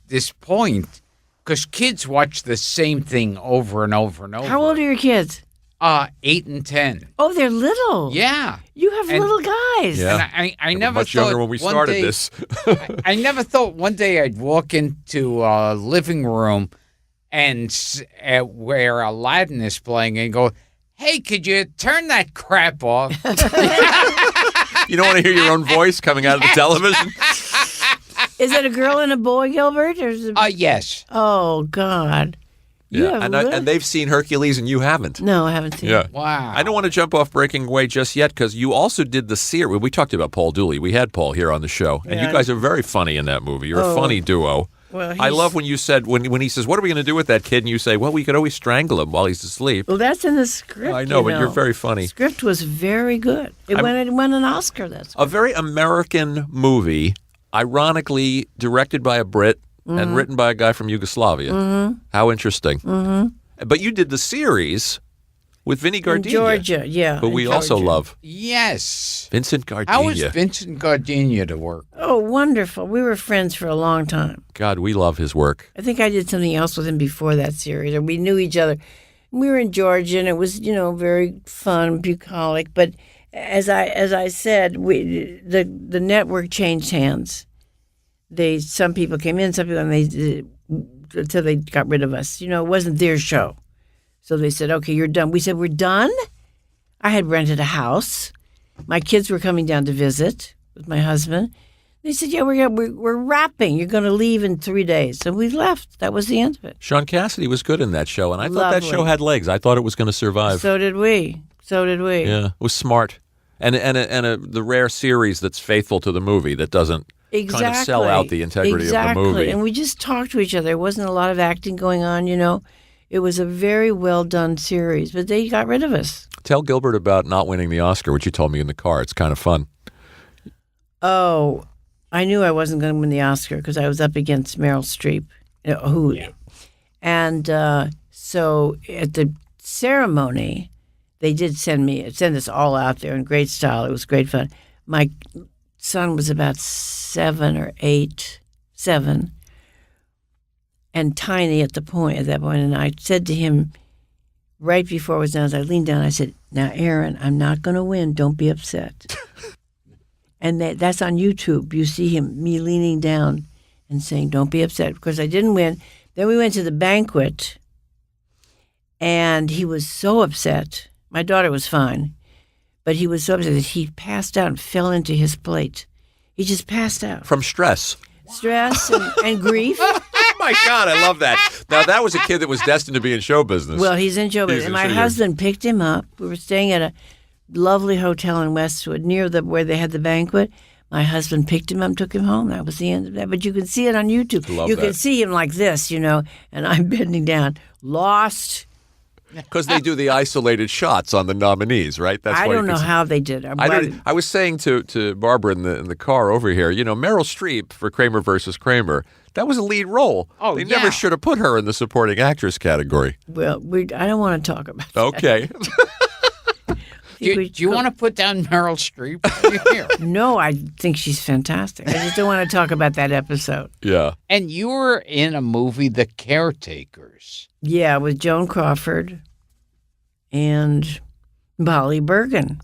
this point because kids watch the same thing over and over and over. How old are your kids? 8 and 10. Oh, they're little. Yeah. You have little guys. Yeah. And I They were never much thought younger when we one started day- this. I never thought one day I'd walk into a living room and where Aladdin is playing and go, "Hey, could you turn that crap off?" You don't want to hear your own voice coming out of the television? Is it a girl and a boy, Gilbert? Or is it... Yes. Oh, God. You Yeah, have and they've seen Hercules and you haven't. No, I haven't seen it. Wow. I don't want to jump off Breaking Away just yet because you also did the series. We talked about Paul Dooley. We had Paul here on the show, and you Yeah. guys are very funny in that movie. You're a funny duo. Well, I love when you said when he says, "What are we going to do with that kid?" and you say, "Well, we could always strangle him while he's asleep." Well, that's in the script. I know, but you're very funny. The script was very good. It won an Oscar. A very American movie, ironically directed by a Brit and written by a guy from Yugoslavia. Mm-hmm. How interesting. Mm-hmm. But you did the series with Vinnie Gardenia. In Georgia, yeah. Who we also love. Yes. Vincent Gardenia. How was Vincent Gardenia to work? Oh, wonderful. We were friends for a long time. God, we love his work. I think I did something else with him before that series, or we knew each other. We were in Georgia, and it was, very fun, bucolic. But as I said, the network changed hands. Some people came in, some people, and until they got rid of us. It wasn't their show. So they said, "Okay, you're done." We said, "We're done?" I had rented a house. My kids were coming down to visit with my husband. They said, "Yeah, we're wrapping. You're going to leave in 3 days." So we left. That was the end of it. Sean Cassidy was good in that show, and I thought that Lovely. show had legs. I thought it was going to survive. So did we. Yeah, it was smart. And the rare series that's faithful to the movie that doesn't kind of sell out the integrity of the movie. And we just talked to each other. There wasn't a lot of acting going on, It was a very well done series, but they got rid of us. Tell Gilbert about not winning the Oscar, which you told me in the car. It's kind of fun. Oh, I knew I wasn't going to win the Oscar because I was up against Meryl Streep, and so at the ceremony, they did send us all out there in great style. It was great fun. My son was about 7 or 8, and tiny at that point, and I said to him right before I was done, as I leaned down, I said, "Now, Aaron, I'm not going to win. Don't be upset." And that's on YouTube. You see me leaning down and saying, "Don't be upset," because I didn't win. Then we went to the banquet, and he was so upset. My daughter was fine, but he was so upset that he passed out and fell into his plate. He just passed out. From stress. Stress and grief. Oh, my God, I love that. Now, that was a kid that was destined to be in show business. Well, he's in show business. And my show husband picked him up. We were staying at a lovely hotel in Westwood near where they had the banquet. My husband picked him up and took him home. That was the end of that. But you can see it on YouTube. Love you that. can see him like this, and I'm bending down, lost. Because they do the isolated shots on the nominees, right? That's I why don't you know can see- how they did it. I was saying to Barbara in the car over here, Meryl Streep for Kramer versus Kramer, that was a lead role. Oh, they yeah. never should have put her in the supporting actress category. Well, I don't want to talk about that. Okay. Do you want to put down Meryl Streep here? No, I think she's fantastic. I just don't want to talk about that episode. Yeah. And you were in a movie, The Caretakers. Yeah, with Joan Crawford and Molly Bergen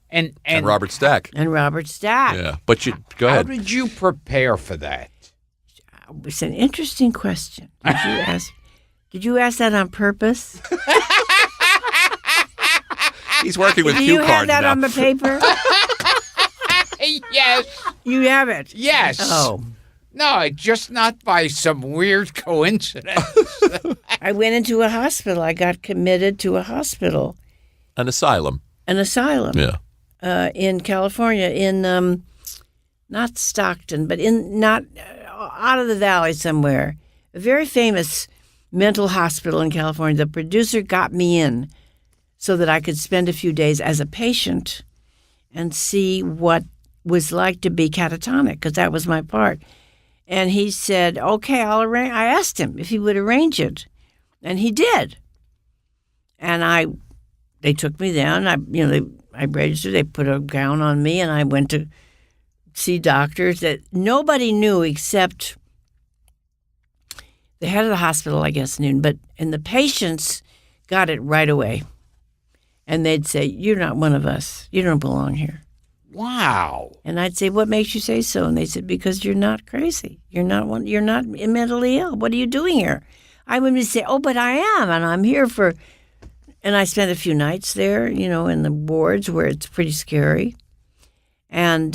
And Robert Stack. and Robert Stack. Yeah. But go how ahead. did you prepare for that? It's an interesting question. Did you ask that on purpose? He's working with Do cue you cards have that now. on the paper? Yes. You have it? Yes. Oh. No, just not by some weird coincidence. I went into a hospital. I got committed to a hospital, An asylum. an asylum. Yeah. In California, in not Stockton, but out of the valley somewhere. A very famous mental hospital in California. The producer got me in so that I could spend a few days as a patient and see what was like to be catatonic, because that was my part. And he said, "Okay, I'll arrange." I asked him if he would arrange it, and he did. And they took me down. I registered. They put a gown on me, and I went to see doctors that nobody knew except the head of the hospital, I guess, knew. And the patients got it right away. And they'd say, "You're not one of us. You don't belong here." Wow. And I'd say, "What makes you say so?" And they said, "Because you're not crazy. You're not mentally ill. What are you doing here?" I would say, "Oh, but I am, and I'm here for." And I spent a few nights there, in the wards where it's pretty scary. And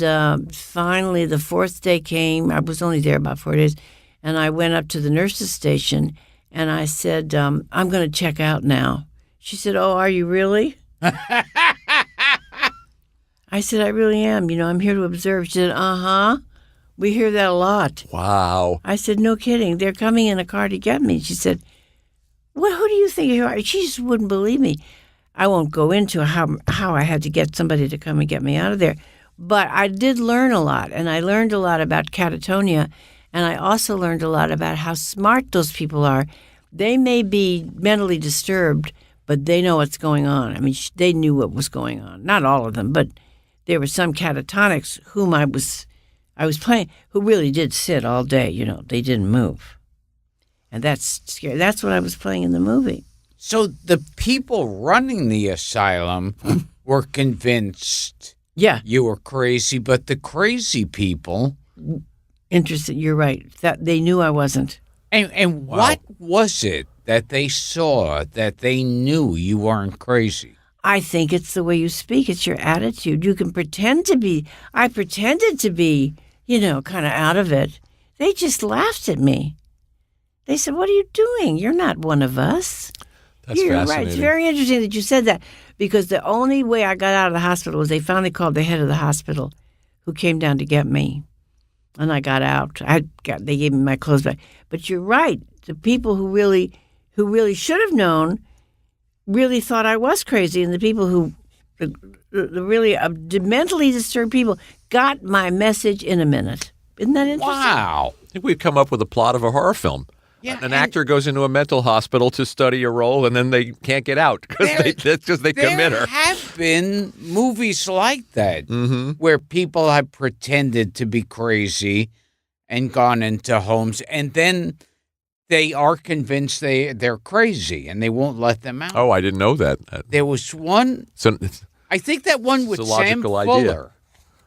finally, the fourth day came. I was only there about 4 days, and I went up to the nurse's station, and I said, "I'm going to check out now." She said, "Oh, are you really?" I said, "I really am. I'm here to observe." She said, "Uh-huh. We hear that a lot." Wow. I said, "No kidding. They're coming in a car to get me." She said, who do you think you are?" She just wouldn't believe me. I won't go into how I had to get somebody to come and get me out of there. But I did learn a lot, and I learned a lot about catatonia, and I also learned a lot about how smart those people are. They may be mentally disturbed, but they know what's going on. I mean, they knew what was going on. Not all of them, but there were some catatonics whom I was playing who really did sit all day. They didn't move. And that's scary. That's what I was playing in the movie. So the people running the asylum were convinced you were crazy, but the crazy people... Interesting. You're right. That they knew I wasn't. And what was it that they saw that they knew you weren't crazy? I think it's the way you speak. It's your attitude. You can pretend to be. I pretended to be, kind of out of it. They just laughed at me. They said, "What are you doing? You're not one of us." That's You're fascinating. right. It's very interesting that you said that, because the only way I got out of the hospital was they finally called the head of the hospital, who came down to get me, and I got out. They gave me my clothes back. But you're right. The people who really should have known really thought I was crazy, and the people the really mentally disturbed people got my message in a minute. Isn't that interesting? Wow. I think we've come up with a plot of a horror film. Yeah, An actor goes into a mental hospital to study a role, and then they can't get out because they commit her. There have been movies like that where people have pretended to be crazy and gone into homes, and then they are convinced they're crazy, and they won't let them out. Oh, I didn't know that. There was one. So, I think that one with It's a Sam logical idea.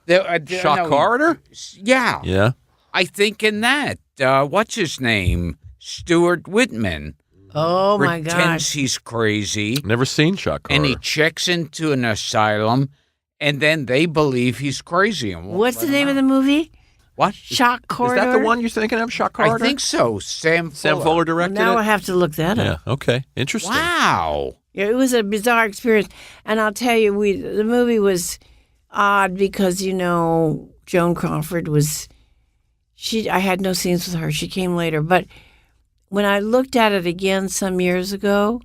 Fuller. Shock corridor? Yeah. Yeah. I think in that. What's his name? Stuart Whitman. Oh, my Pretends gosh. he's crazy. Never seen Shock corridor. And he checks into an asylum, and then they believe he's crazy. And won't What's let the name him of out. the movie? What? Shock Corridor? Is that the one you're thinking of, Shock corridor? I think so. Sam Fuller directed Now it? I have to look that up. Yeah, okay. Interesting. Wow. Yeah, it was a bizarre experience. And I'll tell you, the movie was odd because, Joan Crawford was... I had no scenes with her. She came later. But when I looked at it again some years ago,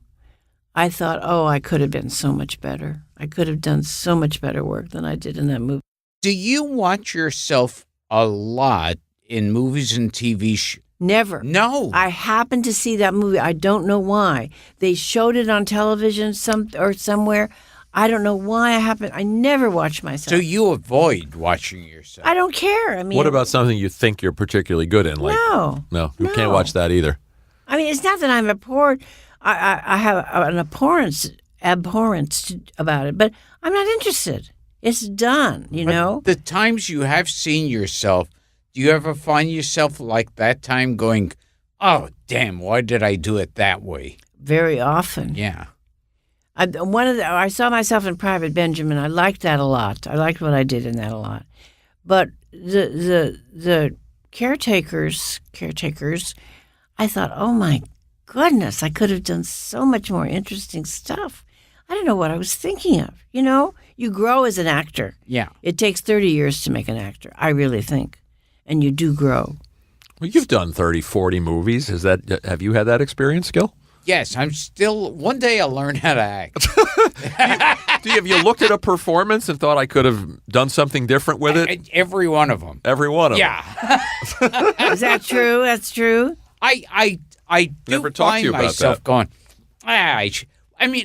I thought, oh, I could have been so much better. I could have done so much better work than I did in that movie. Do you watch yourself a lot in movies and TV shows? Never. No. I happened to see that movie. I don't know why. They showed it on television somewhere. I don't know why I never watch myself. So you avoid watching yourself? I don't care. I mean, What about something you think you're particularly good in? Like, No, you can't watch that either. I mean, it's not that I'm abhorrent. I have an abhorrence about it, but I'm not interested. It's done, The times you have seen yourself, do you ever find yourself like that time going, oh, damn, why did I do it that way? Very often. Yeah. I saw myself in Private Benjamin. I liked that a lot. I liked what I did in that a lot. But the caretakers, I thought, oh my goodness, I could have done so much more interesting stuff. I don't know what I was thinking of. You grow as an actor. Yeah. It takes 30 years to make an actor, I really think. And you do grow. Well, you've done 30, 40 movies. Have you had that experience, Gil? Yes, one day I'll learn how to act. Have you looked at a performance and thought I could have done something different with it? Every one of them. Every one of them. Yeah. Is that true? That's true? I do Never talked to find you about myself that. going,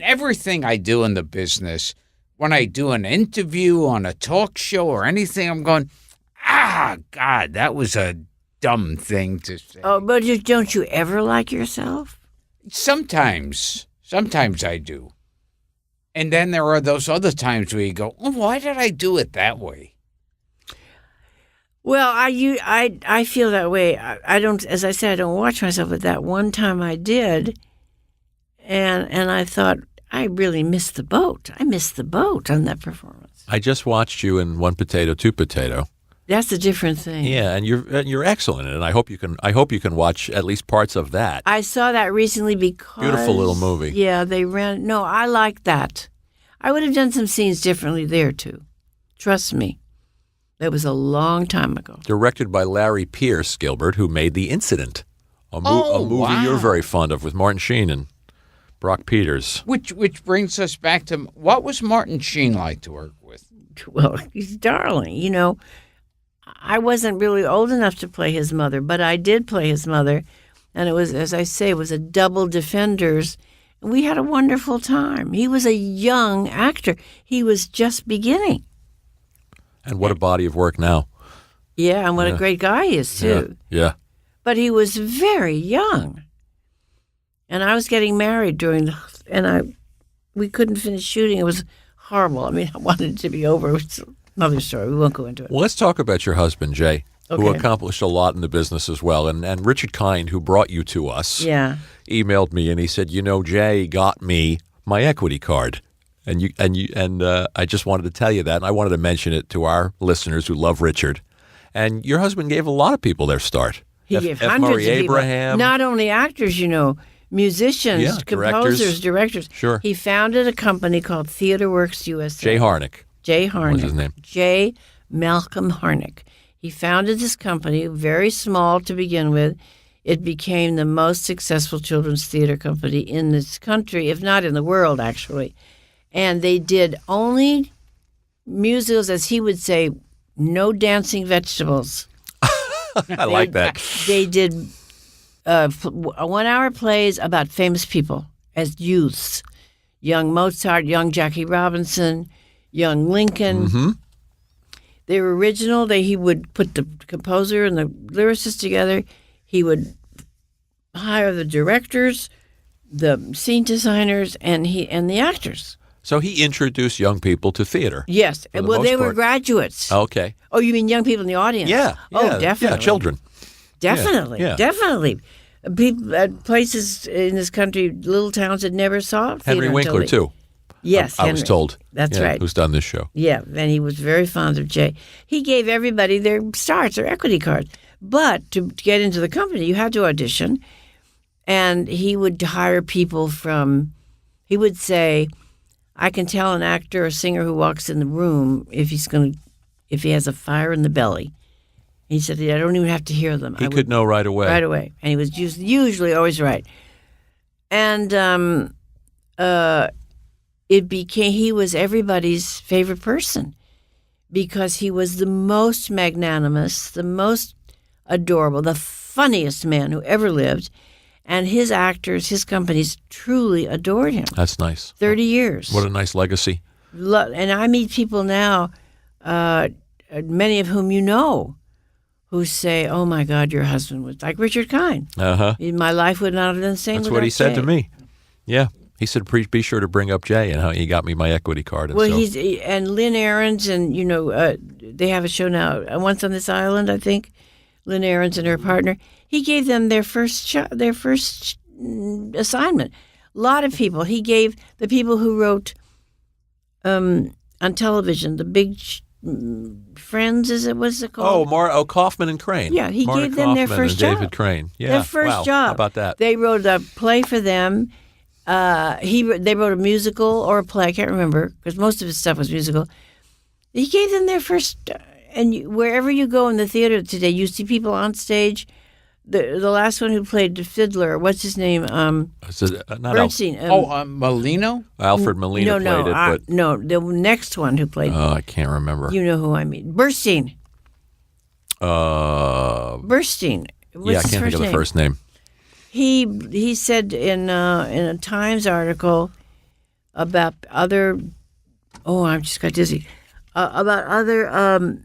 everything I do in the business, when I do an interview on a talk show or anything, I'm going, God, that was a dumb thing to say. Oh, but don't you ever like yourself? Sometimes I do. And then there are those other times where you go, why did I do it that way? Well, I feel that way. I don't, as I said, I don't watch myself, but that one time I did, and I thought, I really missed the boat. I missed the boat on that performance. I just watched you in One Potato, Two Potato. That's a different thing. Yeah, and you're excellent in it. And I hope you can watch at least parts of that. I saw that recently because Beautiful little movie. Yeah, they ran. No, I like that. I would have done some scenes differently there too. Trust me. That was a long time ago. Directed by Larry Pierce, Gilbert, who made The Incident, a movie wow. you're very fond of with Martin Sheen and Brock Peters. Which brings us back to, what was Martin Sheen like to work with? Well, he's darling. I wasn't really old enough to play his mother, but I did play his mother. And it was, as I say, it was a double Defenders. And we had a wonderful time. He was a young actor. He was just beginning. And what a body of work now. Yeah, and what a great guy he is, too. Yeah. But he was very young. And I was getting married we couldn't finish shooting. It was horrible. I wanted it to be over. It's another story. We won't go into it. Well, let's talk about your husband, Jay, who Okay. accomplished a lot in the business as well. And Richard Kind, who brought you to us, emailed me and he said, Jay got me my equity card. And I just wanted to tell you that, and I wanted to mention it to our listeners who love Richard. And your husband gave a lot of people their start. He gave F. hundreds Murray of people. Abraham. Not only actors, musicians, composers, directors. Sure. He founded a company called Theater Works USA. Jay Harnick. Jay Harnick. What's his name? J. Malcolm Harnick. He founded this company, very small to begin with. It became the most successful children's theater company in this country, if not in the world, actually. And they did only musicals, as he would say, no dancing vegetables. I like that. They did 1-hour plays about famous people as youths. Young Mozart, young Jackie Robinson, young Lincoln. Mm-hmm. They were original. He would put the composer and the lyricist together. He would hire the directors, the scene designers, and the actors. So he introduced young people to theater. Yes. For the Well, most they were part. graduates. Okay. Oh, you mean young people in the audience? Yeah. Oh, definitely. Yeah, children. Definitely. Yeah. Definitely. People at places in this country, little towns that never saw theater. Henry Winkler, too. Yes, I was Henry. told. That's Yeah, right. Who's done this show. Yeah, and he was very fond of Jay. He gave everybody their starts, their equity cards. But to get into the company, you had to audition. And he would hire people he would say, I can tell an actor or singer who walks in the room if he has a fire in the belly. He said, I don't even have to hear them. He could know right away. Right away. And he was usually always right. And he was everybody's favorite person because he was the most magnanimous, the most adorable, the funniest man who ever lived. And his actors, his companies truly adored him. That's nice. 30 years. What a nice legacy. And I meet people now, many of whom who say, oh, my God, your husband was like Richard Kind. Uh-huh. My life would not have been the same That's without what he said Jay. to me. Yeah. He said, be sure to bring up Jay and how he got me my equity card. And Well, so. and Lynn Ahrens, and, they have a show now, Once on This Island, I think. Lynn Ahrens and her partner. He gave them their first assignment. lot of people. He gave the people who wrote on television, the big Friends, what's it called? Kaufman and Crane. Yeah, he Marta gave them their Kaufman first and job. David Crane. Yeah, Their first job. How about that? They wrote a play for them. They wrote a musical or a play. I can't remember because most of his stuff was musical. He gave them their first. Wherever you go in the theater today, you see people on stage. The last one who played the fiddler, what's his name? Bernstein. Molino? Alfred Molina played it, but no, the next one who played. I can't remember. You know who I mean? Bernstein. Bernstein. What's I can't think of the first name. He said in a Times article about other. Oh, I just got dizzy. About other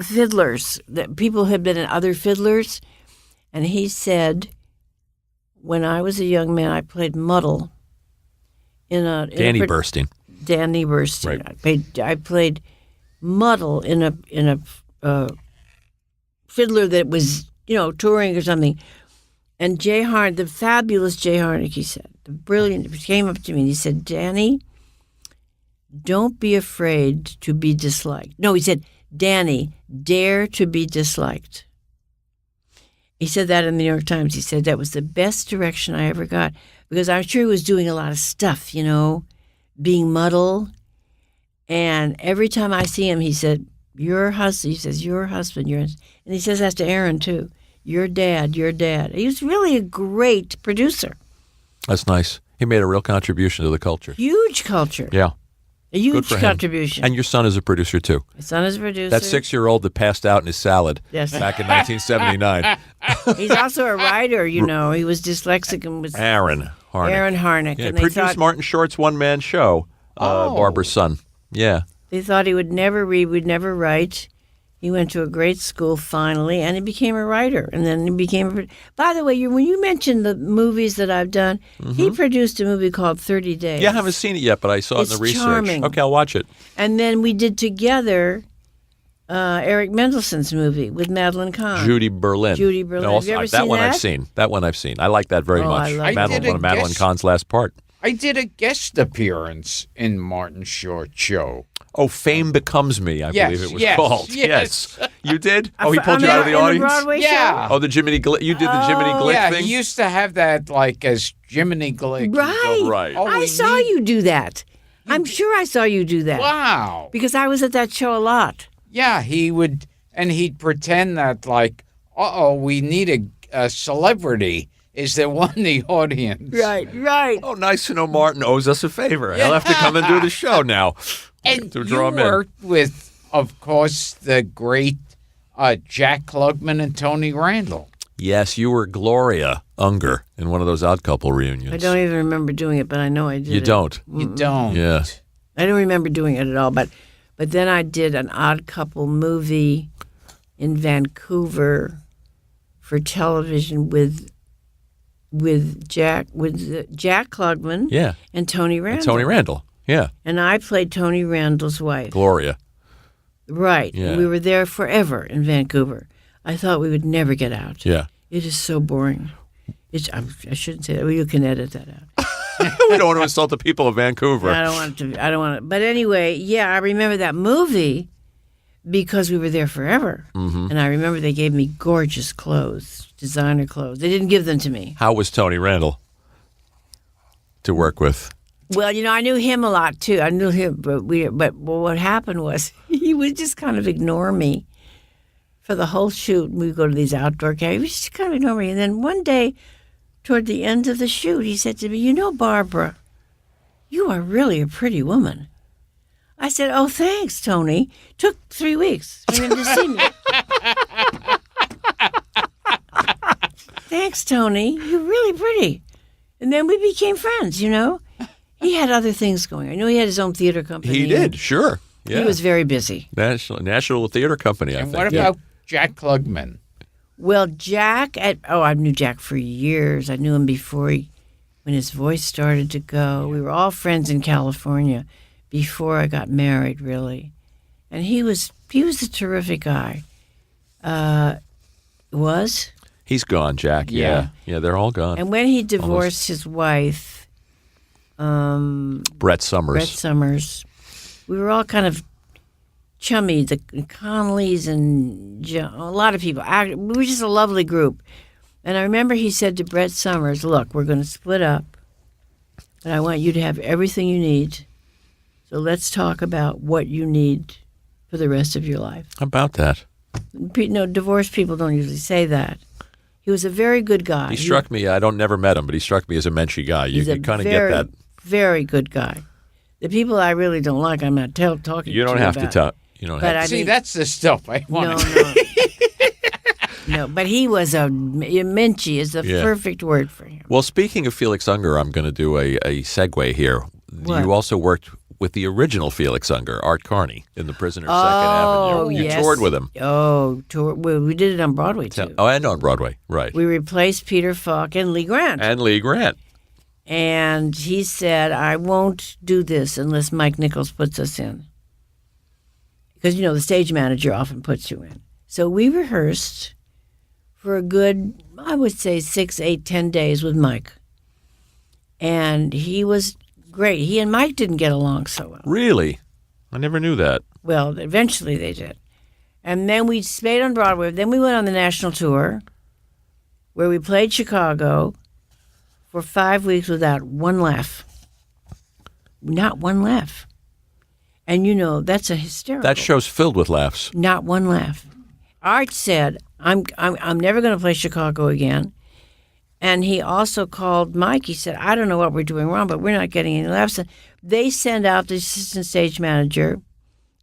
fiddlers, that people had been in other fiddlers, and he said, when I was a young man, I played Muddle Danny Burstein. Danny Burstein. Right. I played Muddle in a fiddler that was touring or something, and the fabulous Jay Harnick, he said, the brilliant, came up to me and he said, Danny, don't be afraid to be disliked. No, he said, Danny, dare to be disliked. He said that in the New York Times. He said that was the best direction I ever got because I'm sure he was doing a lot of stuff, being Muddle. And every time I see him, he said, your husband, he says, your husband, and he says that to Aaron too. Your dad. He was really a great producer. That's nice. He made a real contribution to the culture. Huge culture. Yeah. A huge contribution. And your son is a producer, too. My son is a producer. That 6-year-old that passed out in his salad back in 1979. He's also a writer, He was dyslexic and was... Aaron Harnick. Yeah, and he produced Martin Short's one-man show, Barbara's Son. Yeah. They thought he would never read, would never write. He went to a great school finally, and he became a writer. And then he became By the way, when you mentioned the movies that I've done, he produced a movie called 30 Days. Yeah, I haven't seen it yet, but I saw it in the research. Charming. Okay, I'll watch it. And then we did together Eric Mendelssohn's movie with Madeline Kahn. Judy Berlin. Have you ever seen that? That one I've seen. That one I've seen. I like that very much. One of Madeline Kahn's last part. I did a guest appearance in Martin Short's show. Oh, Fame Becomes Me, I believe it was called. Yes. You did? Oh, he pulled you out of the audience? Broadway show? Oh, the Jiminy Glick. You did the Jiminy Glick thing? Yeah, he used to have that as Jiminy Glick. Right. I saw you do that. I'm sure I saw you do that. Wow. Because I was at that show a lot. Yeah, he would, and he'd pretend that we need a celebrity. Is there one in the audience? Right. Oh, nice to know Martin owes us a favor. He'll have to come and do the show now. And to draw you him worked with, of course, the great Jack Klugman and Tony Randall. Yes, you were Gloria Unger in one of those Odd Couple reunions. I don't even remember doing it, but I know I did. You don't? You don't? Yeah. I don't remember doing it at all, but then I did an Odd Couple movie in Vancouver for television with Jack Klugman and Tony Randall. Yeah. And I played Tony Randall's wife. Gloria. Right. Yeah. We were there forever in Vancouver. I thought we would never get out. Yeah. It is so boring. I shouldn't say that. Well, you can edit that out. We don't want to insult the people of Vancouver. I don't want to. But anyway, I remember that movie because we were there forever. Mm-hmm. And I remember they gave me gorgeous clothes, designer clothes. They didn't give them to me. How was Tony Randall to work with? Well, I knew him a lot too. I knew him, but what happened was he would just kind of ignore me for the whole shoot. We would go to these outdoor caves. He would just kind of ignore me. And then one day, toward the end of the shoot, he said to me, Barbara, you are really a pretty woman. I said, oh, thanks, Tony. Took 3 weeks for him to see me. Thanks, Tony. You're really pretty. And then we became friends, He had other things going. I know he had his own theater company. He did, sure. Yeah. He was very busy. National Theater Company, I think. And what about Jack Klugman? Well, I knew Jack for years. I knew him before when his voice started to go. We were all friends in California before I got married, really. And he was a terrific guy. Was? He's gone, Jack. Yeah, they're all gone. And when he divorced his wife, Brett Summers, we were all kind of chummy, the Connollys and a lot of people. We were just a lovely group. And I remember he said to Brett Summers, look, we're going to split up, but I want you to have everything you need. So let's talk about what you need for the rest of your life. How about that? No, divorced people don't usually say that. He was a very good guy. He struck me, I never met him, but he struck me as a menschy guy. You kind of get that. Very good guy. The people I really don't like, I'm not talking to you You don't have about. to tell. You don't have to. See, that's the stuff I want. No. No, but he was a menschy is the perfect word for him. Well, speaking of Felix Unger, I'm going to do a segue here. What? You also worked with the original Felix Unger, Art Carney, in The Prisoner's Second Avenue. You toured with him. Oh, well, we did it on Broadway, too. Oh, and on Broadway, right. We replaced Peter Falk and Lee Grant. And he said, I won't do this unless Mike Nichols puts us in. Because, the stage manager often puts you in. So we rehearsed for a good, I would say, 6, 8, 10 days with Mike. And he was great. He and Mike didn't get along so well. Really? I never knew that. Well, eventually they did. And then we stayed on Broadway. Then we went on the national tour where we played Chicago for 5 weeks without one laugh. Not one laugh. And, that's a hysterical. That show's filled with laughs. Not one laugh. Art said, I'm never going to play Chicago again. And he also called Mike. He said, I don't know what we're doing wrong, but we're not getting any laughs. They send out the assistant stage manager,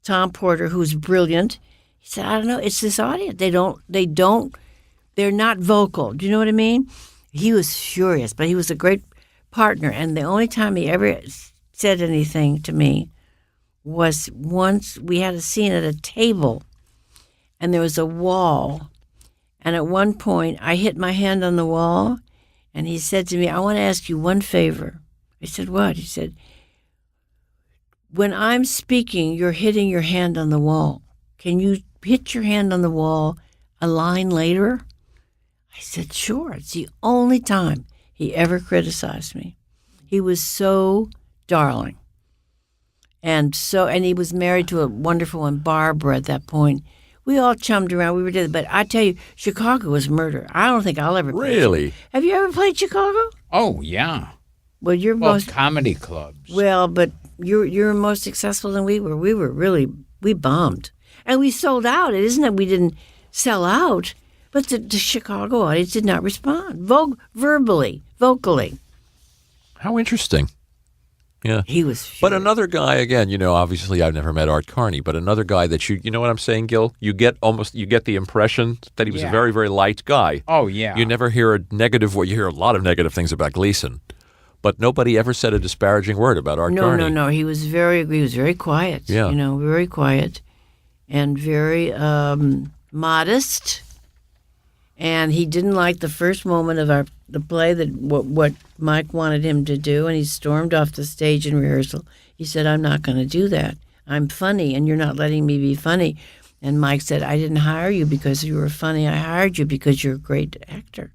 Tom Porter, who's brilliant. He said, I don't know. It's this audience. They're not vocal. Do you know what I mean? He was furious, but he was a great partner. And the only time he ever said anything to me was once we had a scene at a table, and there was a wall. And at one point, I hit my hand on the wall, and he said to me, I want to ask you one favor. I said, what? He said, when I'm speaking, you're hitting your hand on the wall. Can you hit your hand on the wall a line later? I said, sure. It's the only time he ever criticized me. He was so darling. And he was married to a wonderful one, Barbara, at that point. We all chummed around. We were together. But I tell you, Chicago was murder. I don't think I'll ever play. Really? Have you ever played Chicago? Oh, yeah. Well, you're most comedy clubs. Well, but you're more successful than we were. We bombed. And we sold out. It isn't that we didn't sell out, but the Chicago audience did not respond. Vocally. How interesting. Yeah. He was furious. But another guy, again, obviously I've never met Art Carney, but another guy that you know what I'm saying, Gil? You get the impression that he was a very, very light guy. Oh, yeah. You never hear you hear a lot of negative things about Gleason, but nobody ever said a disparaging word about Art Carney. No. He was very quiet. Yeah. Very quiet and very modest. And he didn't like the first moment of the play that what Mike wanted him to do, and he stormed off the stage in rehearsal. He said, I'm not going to do that. I'm funny, and you're not letting me be funny. And Mike said, I didn't hire you because you were funny. I hired you because you're a great actor.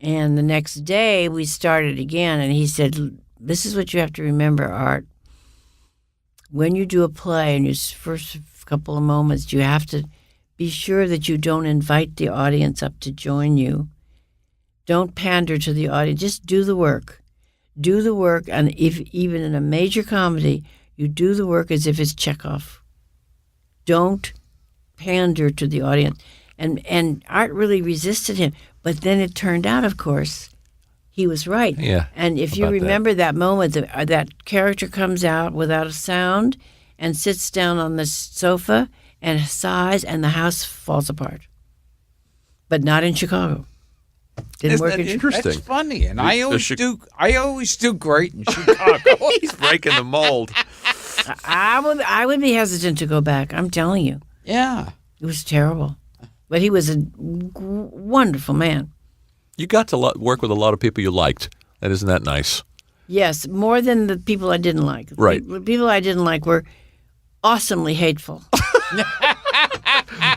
And the next day, we started again, and he said, this is what you have to remember, Art. When you do a play, in your first couple of moments, you have to be sure that you don't invite the audience up to join you. Don't pander to the audience. Just do the work. Do the work, and if even in a major comedy, you do the work as if it's Chekhov. Don't pander to the audience. And Art really resisted him. But then it turned out, of course, he was right. Yeah. And if you remember that moment, that character comes out without a sound and sits down on the sofa and sighs, and the house falls apart. But not in Chicago. Didn't work in interesting? That's funny, and I always do great in Chicago. He's breaking the mold. I would be hesitant to go back. I'm telling you. Yeah. It was terrible. But he was a wonderful man. You got to work with a lot of people you liked. Isn't that nice? Yes, more than the people I didn't like. Right. The people I didn't like were awesomely hateful.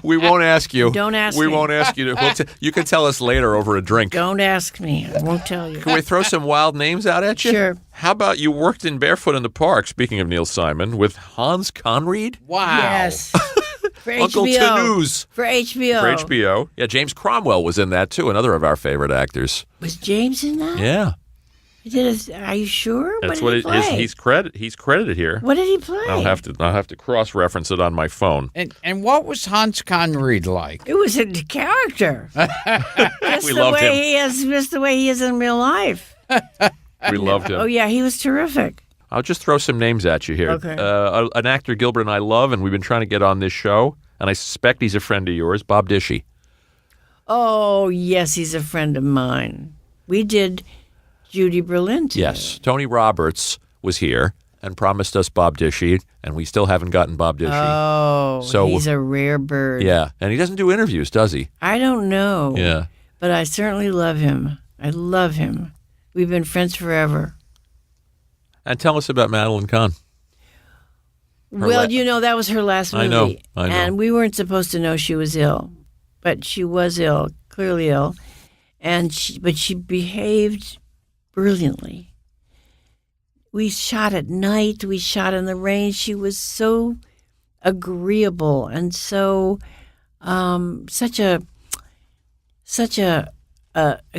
We won't ask you. Don't ask we me. won't ask you. You can tell us later over a drink. Don't ask me. I won't tell you. Can we throw some wild names out at you? Sure. How about you worked in Barefoot in the Park, speaking of Neil Simon, with Hans Conried? Wow. Yes. For Uncle HBO. Tanoose. For HBO. For HBO. Yeah, James Cromwell was in that, too, another of our favorite actors. Was James in that? Yeah. He did are you sure? That's what did he play? he's credited here. What did he play? I'll have to cross-reference it on my phone. And what was Hans Conried like? It was a character. Just We the loved way him. just the way he is in real life. We loved him. Oh yeah, he was terrific. I'll just throw some names at you here. Okay. An actor Gilbert and I love, and we've been trying to get on this show, and I suspect he's a friend of yours, Bob Dishy. Oh yes, he's a friend of mine. We did Judy Berlin together. Yes. Tony Roberts was here and promised us Bob Dishy, and we still haven't gotten Bob Dishy. Oh, So- he's a rare bird. Yeah, and he doesn't do interviews, does he? I don't know. Yeah. But I certainly love him. I love him. We've been friends forever. And tell us about Madeline Kahn. Well, that was her last movie. I know. And we weren't supposed to know she was ill. But she was ill, clearly ill. But she behaved brilliantly. We shot at night. We shot in the rain. She was so agreeable and so such a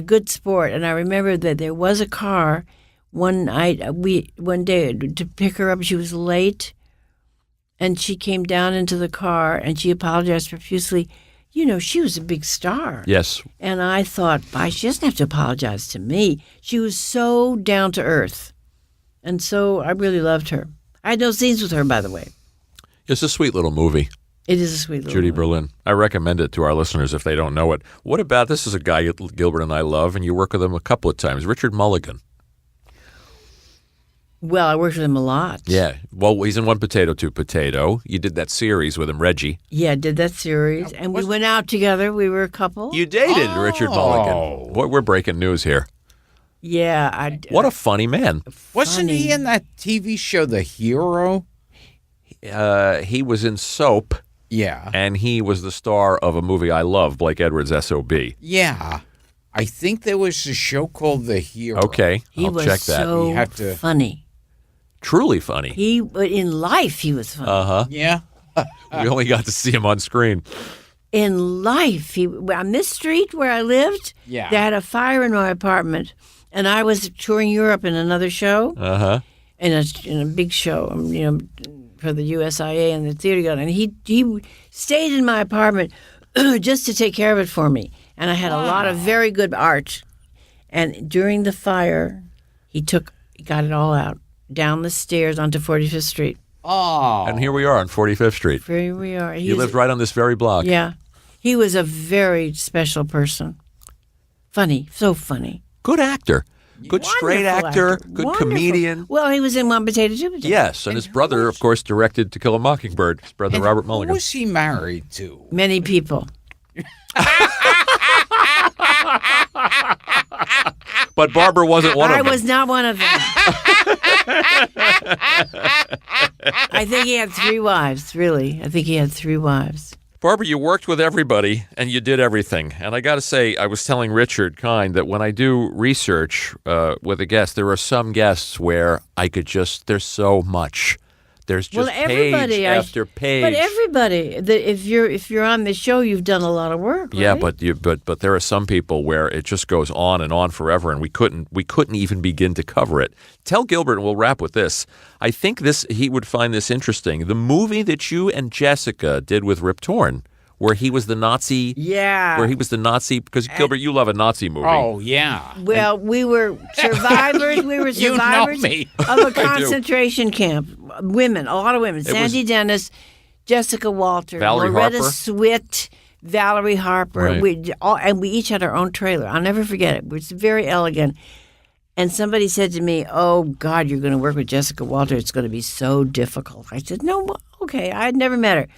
good sport. And I remember that there was a car one day to pick her up. She was late, and she came down into the car and she apologized profusely. She was a big star. Yes. And I thought, she doesn't have to apologize to me. She was so down to earth. And so I really loved her. I had no scenes with her, by the way. It's a sweet little movie. It is a sweet little Judy movie. Berlin. I recommend it to our listeners if they don't know it. What about, this is a guy Gilbert and I love, and you work with him a couple of times, Richard Mulligan. Well, I worked with him a lot. Yeah. Well, he's in One Potato, Two Potato. You did that series with him, Reggie. Yeah, I did that series. And we went out together. We were a couple. You dated Richard Mulligan. Boy, we're breaking news here. Yeah. What a funny man. Wasn't he in that TV show, The Hero? He was in Soap, Yeah. and he was the star of a movie I love, Blake Edwards' S.O.B. Yeah. I think there was a show called The Hero. Okay, He I'll was check that. so You have to- funny. Truly funny. But in life, he was funny. Uh-huh. Yeah. We only got to see him on screen. In life, on this street where I lived, Yeah. they had a fire in my apartment, and I was touring Europe in another show, Uh-huh. in a big show, for the USIA and the theater guild, and he stayed in my apartment just to take care of it for me, and I had a lot of very good art. And during the fire, he got it all out down the stairs onto 45th Street. Oh. And here we are on 45th Street. Here we are. He lived right on this very block. Yeah, he was a very special person. Funny, so funny. Good actor. Good straight Wonderful actor. actor. Good Wonderful. comedian. Well, he was in One Potato, Two Potato. Yes, and his brother, of course, directed To Kill a Mockingbird. His brother, And Robert who Mulligan. was he married to? Many people. But Barbara wasn't one of I them. was not one of them. I think he had 3 wives, really. I think he had 3 wives. Barbara, you worked with everybody and you did everything. And I got to say, I was telling Richard Kind that when I do research with a guest, there are some guests where I could just, there's so much. There's just page after page. But everybody, if you're on the show, you've done a lot of work. Right? Yeah, but there are some people where it just goes on and on forever, and we couldn't even begin to cover it. Tell Gilbert, and we'll wrap with this. I think he would find this interesting. The movie that you and Jessica did with Rip Torn, where he was the Nazi. Yeah. Where he was the Nazi, because Gilbert, you love a Nazi movie. Oh, yeah. Well, we were survivors. We were You know survivors me. of a concentration camp. Women, a lot of women. It Sandy was- Dennis, Jessica Walter, Valerie Loretta Harper. Swit, Valerie Harper. Right. And we each had our own trailer. I'll never forget it. It was very elegant. And somebody said to me, "Oh, God, you're going to work with Jessica Walter. It's going to be so difficult." I said, "No, okay." I had never met her.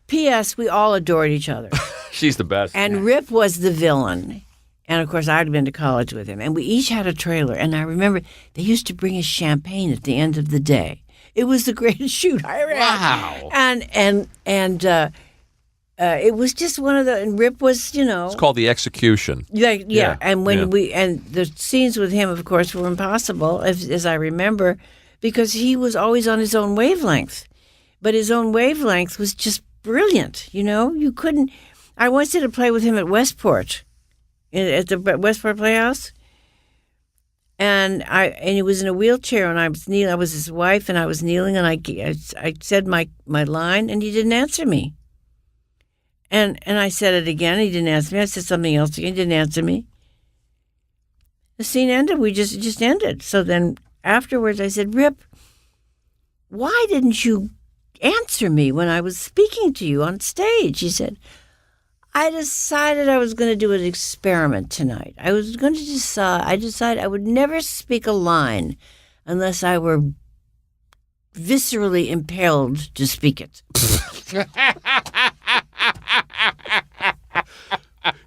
P.S. We all adored each other. She's the best. And Rip was the villain. And, of course, I'd been to college with him. And we each had a trailer. And I remember they used to bring us champagne at the end of the day. It was the greatest shoot I ever had. Wow. And it was just one of the. And Rip was, It's called The Execution. yeah. And when yeah. and the scenes with him, of course, were impossible, as I remember, because he was always on his own wavelength. But his own wavelength was just brilliant. You couldn't. I once did a play with him at Westport, at the Westport Playhouse. And he was in a wheelchair, and I was kneeling. I was his wife, and I was kneeling, and I said my line, and he didn't answer me. And I said it again, and he didn't answer me. I said something else again, he didn't answer me. The scene ended. It just ended. So then afterwards, I said, Rip, why didn't you answer me when I was speaking to you on stage? He said, I decided I was going to do an experiment tonight. I decided I would never speak a line unless I were viscerally impelled to speak it.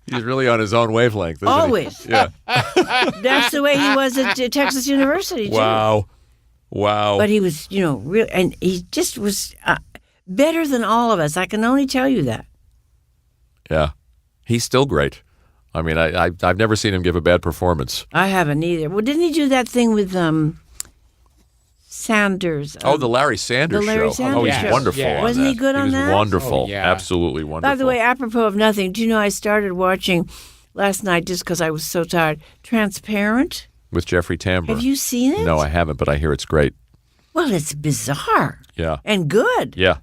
He's really on his own wavelength, isn't Always. he? Yeah. That's the way he was at Texas University, too. Wow. But he was, real, and he just was better than all of us. I can only tell you that. Yeah. He's still great. I mean, I've never seen him give a bad performance. I haven't either. Well, didn't he do that thing with Sanders? The Larry Sanders the Larry show. Sanders He's show. wonderful Yeah. on Wasn't that. he good on that? He was wonderful. Oh, yeah. Absolutely wonderful. By the way, apropos of nothing, do you know I started watching last night just because I was so tired? Transparent? With Jeffrey Tambor. Have you seen it? No, I haven't, but I hear it's great. Well, it's bizarre. Yeah. And good. Yeah.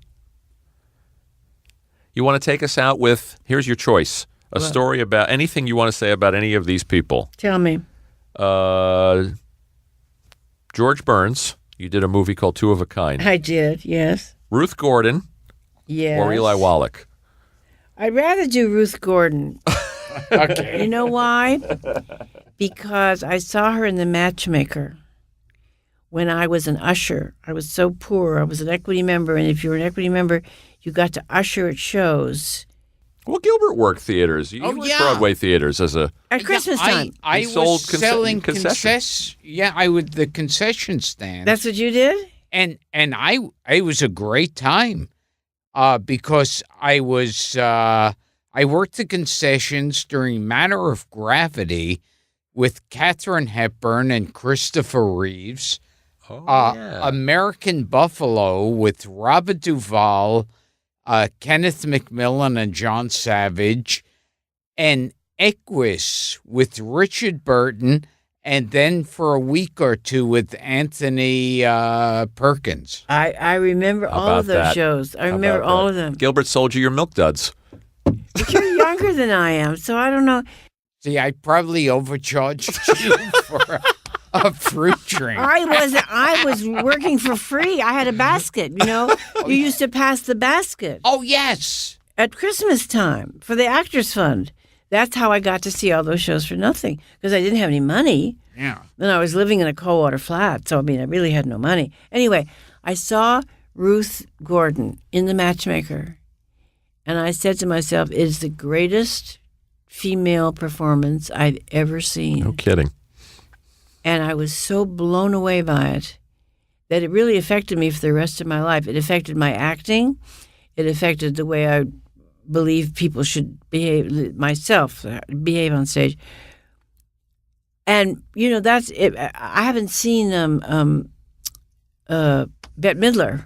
You want to take us out with, here's your choice, a story about anything you want to say about any of these people. Tell me. George Burns, you did a movie called Two of a Kind. I did, yes. Ruth Gordon Yes. or Eli Wallach. I'd rather do Ruth Gordon. Okay. You know why? Because I saw her in The Matchmaker when I was an usher. I was so poor. I was an equity member, and if you were an equity member, you got to usher at shows. Well, Gilbert worked theaters. You went yeah. Broadway theaters as a... At Christmas time. I He sold was selling concessions. I would the concession stand. That's what you did? and it was a great time, because I worked the concessions during Matter of Gravity with Katharine Hepburn and Christopher Reeves. American Buffalo with Robert Duvall, Kenneth McMillan and John Savage, and Equus with Richard Burton, and then for a week or two with Anthony Perkins. I remember all of those that? shows. I remember all of them. Gilbert sold you your Milk Duds. But you're younger than I am, so I don't know. See, I probably overcharged you for a fruit drink. I was working for free. I had a basket, You used to pass the basket Oh, yes. at Christmas time for the Actors Fund. That's how I got to see all those shows for nothing, because I didn't have any money. Yeah. And I was living in a Coldwater flat, so I really had no money. Anyway, I saw Ruth Gordon in The Matchmaker, and I said to myself, it is the greatest female performance I've ever seen. No kidding. And I was so blown away by it that it really affected me for the rest of my life. It affected my acting. It affected the way I believe people should behave, myself, behave on stage. And, that's it. I haven't seen Bette Midler.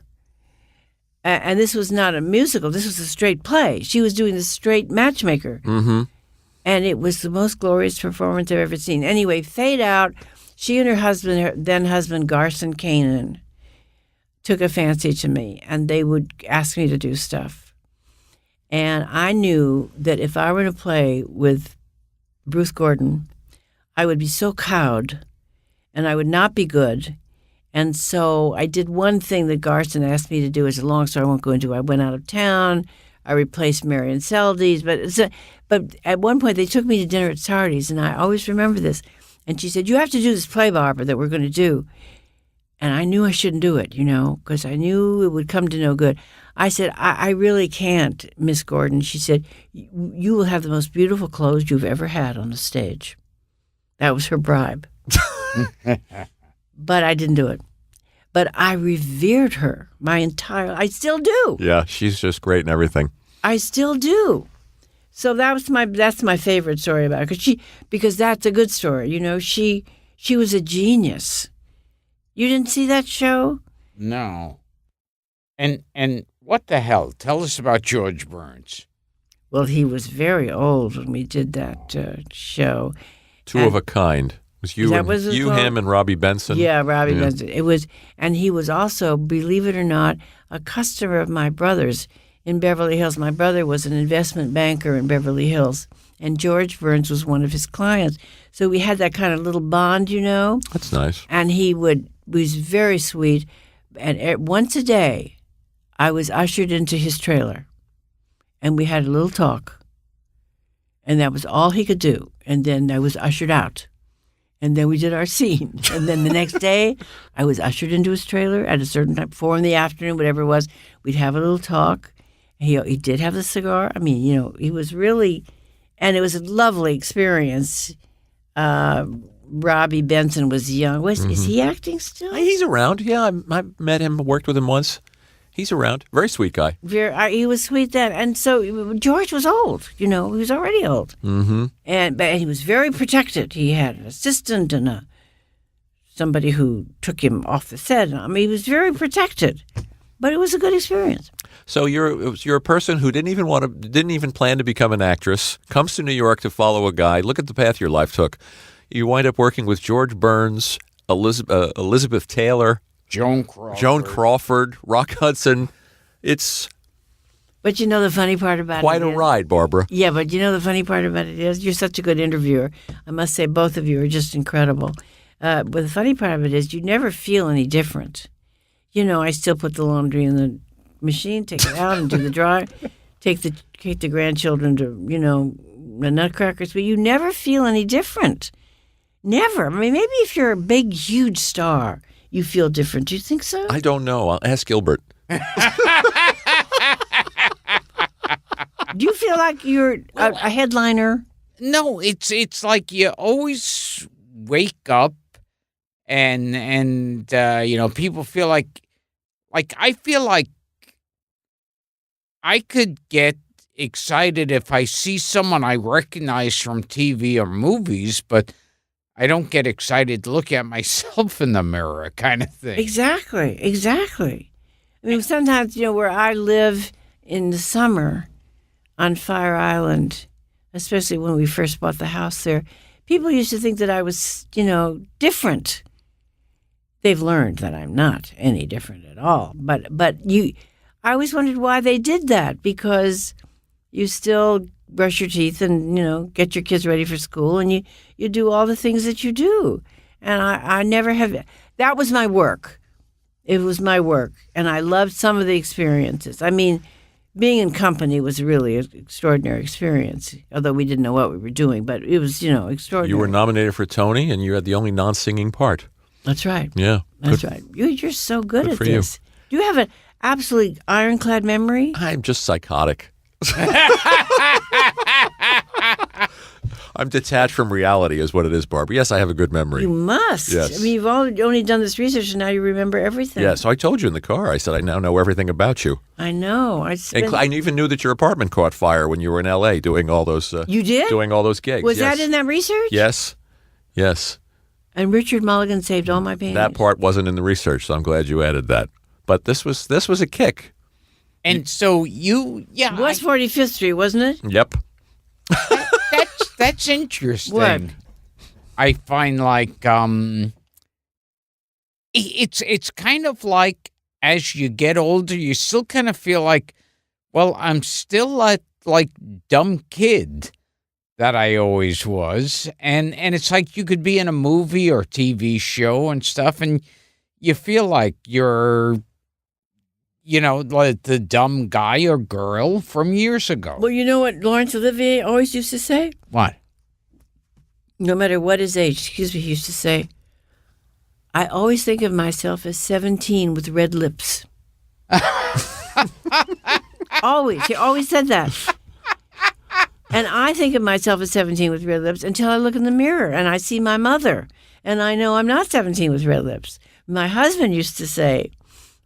And this was not a musical. This was a straight play. She was doing the straight Matchmaker. Mm-hmm. And it was the most glorious performance I've ever seen. Anyway, fade out. She and her husband, her then husband, Garson Kanan, took a fancy to me, and they would ask me to do stuff. And I knew that if I were to play with Ruth Gordon, I would be so cowed, and I would not be good. And so I did one thing that Garson asked me to do. It's a long story I won't go into. I went out of town. I replaced Marion Seldes. But at one point, they took me to dinner at Sardi's, and I always remember this. And she said, you have to do this play, Barbara, that we're going to do. And I knew I shouldn't do it, because I knew it would come to no good. I said, I really can't, Miss Gordon. She said, you will have the most beautiful clothes you've ever had on the stage. That was her bribe. But I didn't do it. But I revered her I still do. Yeah, she's just great and everything. I still do. So that's my favorite story about her, because that's a good story. You know, she was a genius. You didn't see that show? No. And what the hell? Tell us about George Burns. Well, he was very old when we did that show. Two of a kind. It was you, him, and Robbie Benson. Yeah, Robbie Benson. It was, and he was also, believe it or not, a customer of my brother's in Beverly Hills. My brother was an investment banker in Beverly Hills, and George Burns was one of his clients. So we had that kind of little bond, you know. That's nice. And he was very sweet. And once a day, I was ushered into his trailer, and we had a little talk. And that was all he could do. And then I was ushered out. And then we did our scene. And then the next day, I was ushered into his trailer at a certain time, 4 PM, whatever it was. We'd have a little talk. He did have the cigar. I mean, you know, he was really, and it was a lovely experience. Robbie Benson was young. Is he acting still? He's around. Yeah, I met him, worked with him once. He's around. Very sweet guy. He was sweet then. And so George was old, you know. He was already old. Mm-hmm. But he was very protected. He had an assistant and somebody who took him off the set. I mean, he was very protected. But it was a good experience. So you're a person who didn't even plan to become an actress, comes to New York to follow a guy. Look at the path your life took. You wind up working with George Burns, Elizabeth Taylor, Joan Crawford, Rock Hudson. But you know the funny part about quite a ride, Barbara. Yeah, but you know the funny part about it is you're such a good interviewer. I must say both of you are just incredible. But the funny part of it is you never feel any different. You know, I still put the laundry in the machine, take it out and do the dry, take the grandchildren to, you know, the Nutcrackers, but you never feel any different. Never. I mean, maybe if you're a big, huge star, you feel different. Do you think so? I don't know. I'll ask Gilbert. Do you feel like you're a headliner? No, it's like you always wake up and you know, people feel like I feel like I could get excited if I see someone I recognize from TV or movies, but I don't get excited to look at myself in the mirror kind of thing. Exactly. I mean, sometimes, you know, where I live in the summer on Fire Island, especially when we first bought the house there, people used to think that I was, you know, different. They've learned that I'm not any different at all. But I always wondered why they did that, because you still brush your teeth and, you know, get your kids ready for school, and you do all the things that you do. And I never have. That was my work. It was my work, and I loved some of the experiences. I mean, being in company was really an extraordinary experience, although we didn't know what we were doing, but it was, you know, extraordinary. You were nominated for a Tony, and you had the only non-singing part. That's right. Yeah. That's right. You're so good at for this. Do you have an absolutely ironclad memory? I'm just psychotic. I'm detached from reality is what it is, Barbara. Yes, I have a good memory. You must. Yes. I mean, you've only done this research, and now you remember everything. Yeah, so I told you in the car. I said, I now know everything about you. I know. I even knew that your apartment caught fire when you were in L.A. doing all those You did? Doing all those gigs. Was that in that research? Yes. And Richard Mulligan saved all my paintings. That part wasn't in the research, so I'm glad you added that. But this was a kick. And so West 45th Street, wasn't it? Yep. That's interesting. What? I find like it's kind of like as you get older, you still kind of feel like, well, I'm still like dumb kid that I always was, and it's like you could be in a movie or TV show and stuff, and you feel like you're, you know, like the dumb guy or girl from years ago. Well, you know what Laurence Olivier always used to say? What? No matter what his age, he used to say, I always think of myself as 17 with red lips. Always. He always said that. And I think of myself as 17 with red lips until I look in the mirror and I see my mother, and I know I'm not 17 with red lips. My husband used to say,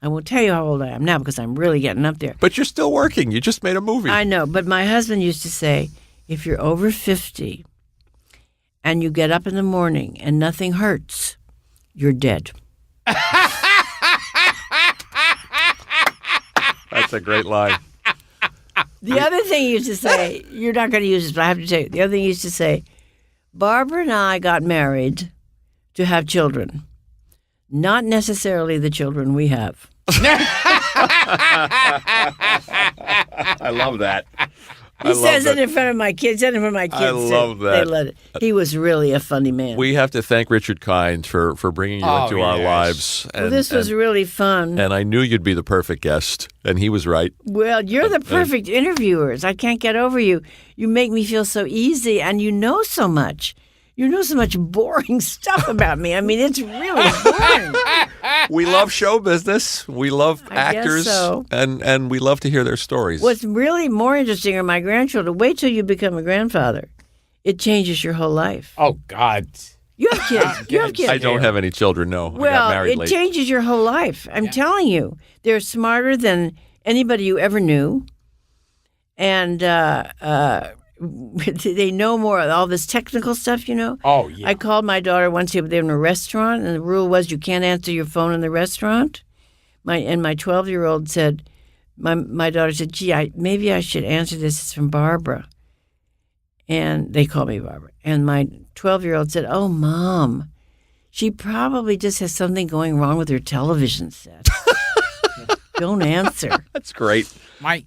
I won't tell you how old I am now because I'm really getting up there. But you're still working. You just made a movie. I know, but my husband used to say, if you're over 50 and you get up in the morning and nothing hurts, you're dead. That's a great line. The other thing he used to say, you're not going to use this, but I have to tell you, the other thing he used to say, Barbara and I got married to have children, not necessarily the children we have. I love that. He says it in front of my kids. Said it in front of my kids. I love that. They let it. He was really a funny man. We have to thank Richard Kind for bringing you into our lives. Well, this was really fun. And I knew you'd be the perfect guest, and he was right. Well, you're the perfect interviewers. I can't get over you. You make me feel so easy, and you know so much. You know so much boring stuff about me. I mean, it's really boring. We love show business. We love I guess actors, so. and we love to hear their stories. What's really more interesting are my grandchildren. Wait till you become a grandfather. It changes your whole life. Oh, God. You have kids. You have kids. I don't have any children, no. I got Well, married it late. changes your whole life. I'm telling you. They're smarter than anybody you ever knew. And they know more of all this technical stuff, you know. Oh, yeah. I called my daughter once. They were in a restaurant, and the rule was you can't answer your phone in the restaurant. My 12-year-old said, my daughter said, gee, maybe I should answer this. It's from Barbara. And they called me Barbara. And my 12-year-old said, oh, Mom, she probably just has something going wrong with her television set. Don't answer. That's great.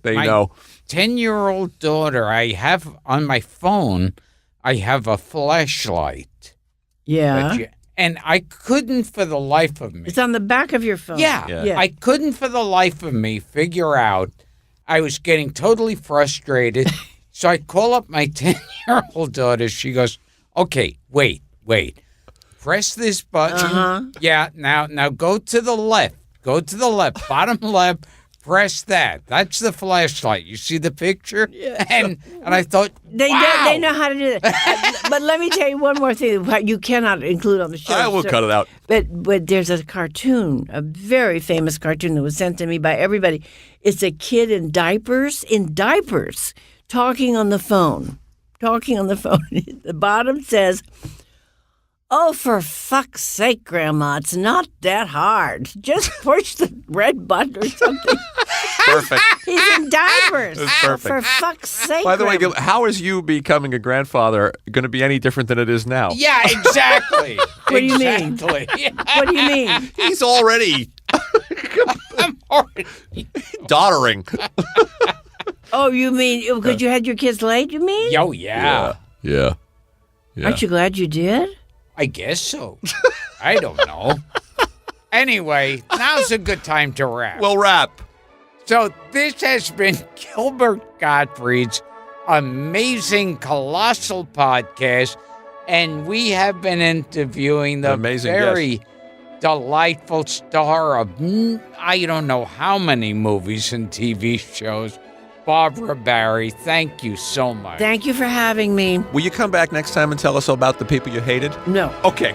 They my know. 10-year-old daughter, I have on my phone, I have a flashlight. Yeah. And I couldn't for the life of me. It's on the back of your phone. Yeah. I couldn't for the life of me figure out. I was getting totally frustrated. So I call up my 10-year-old daughter. She goes, okay, wait. Press this button. Uh-huh. Yeah, now go to the left. Go to the left, bottom left. Press that. That's the flashlight. You see the picture? Yeah. And I thought, They know how to do that. But let me tell you one more thing what you cannot include on the show. I will cut it out. But there's a cartoon, a very famous cartoon that was sent to me by everybody. It's a kid in diapers, talking on the phone. The bottom says, oh, for fuck's sake, Grandma, it's not that hard. Just push the red button or something. Perfect. He's in diapers. That's perfect. For fuck's sake, By the way, Grandma. how is you becoming a grandfather going to be any different than it is now? yeah, exactly. What do you mean? Exactly. Yeah. What do you mean? He's already I'm already... doddering. Oh, you mean because you had your kids late, you mean? Oh, yeah. Yeah. Aren't you glad you did? I guess so. I don't know. Anyway, now's a good time to wrap. We'll wrap. So this has been Gilbert Gottfried's amazing Colossal podcast, and we have been interviewing the Amazing very delightful star of I don't know how many movies and TV shows, Barbara Barrie. Thank you so much. Thank you for having me. Will you come back next time and tell us about the people you hated? No. Okay.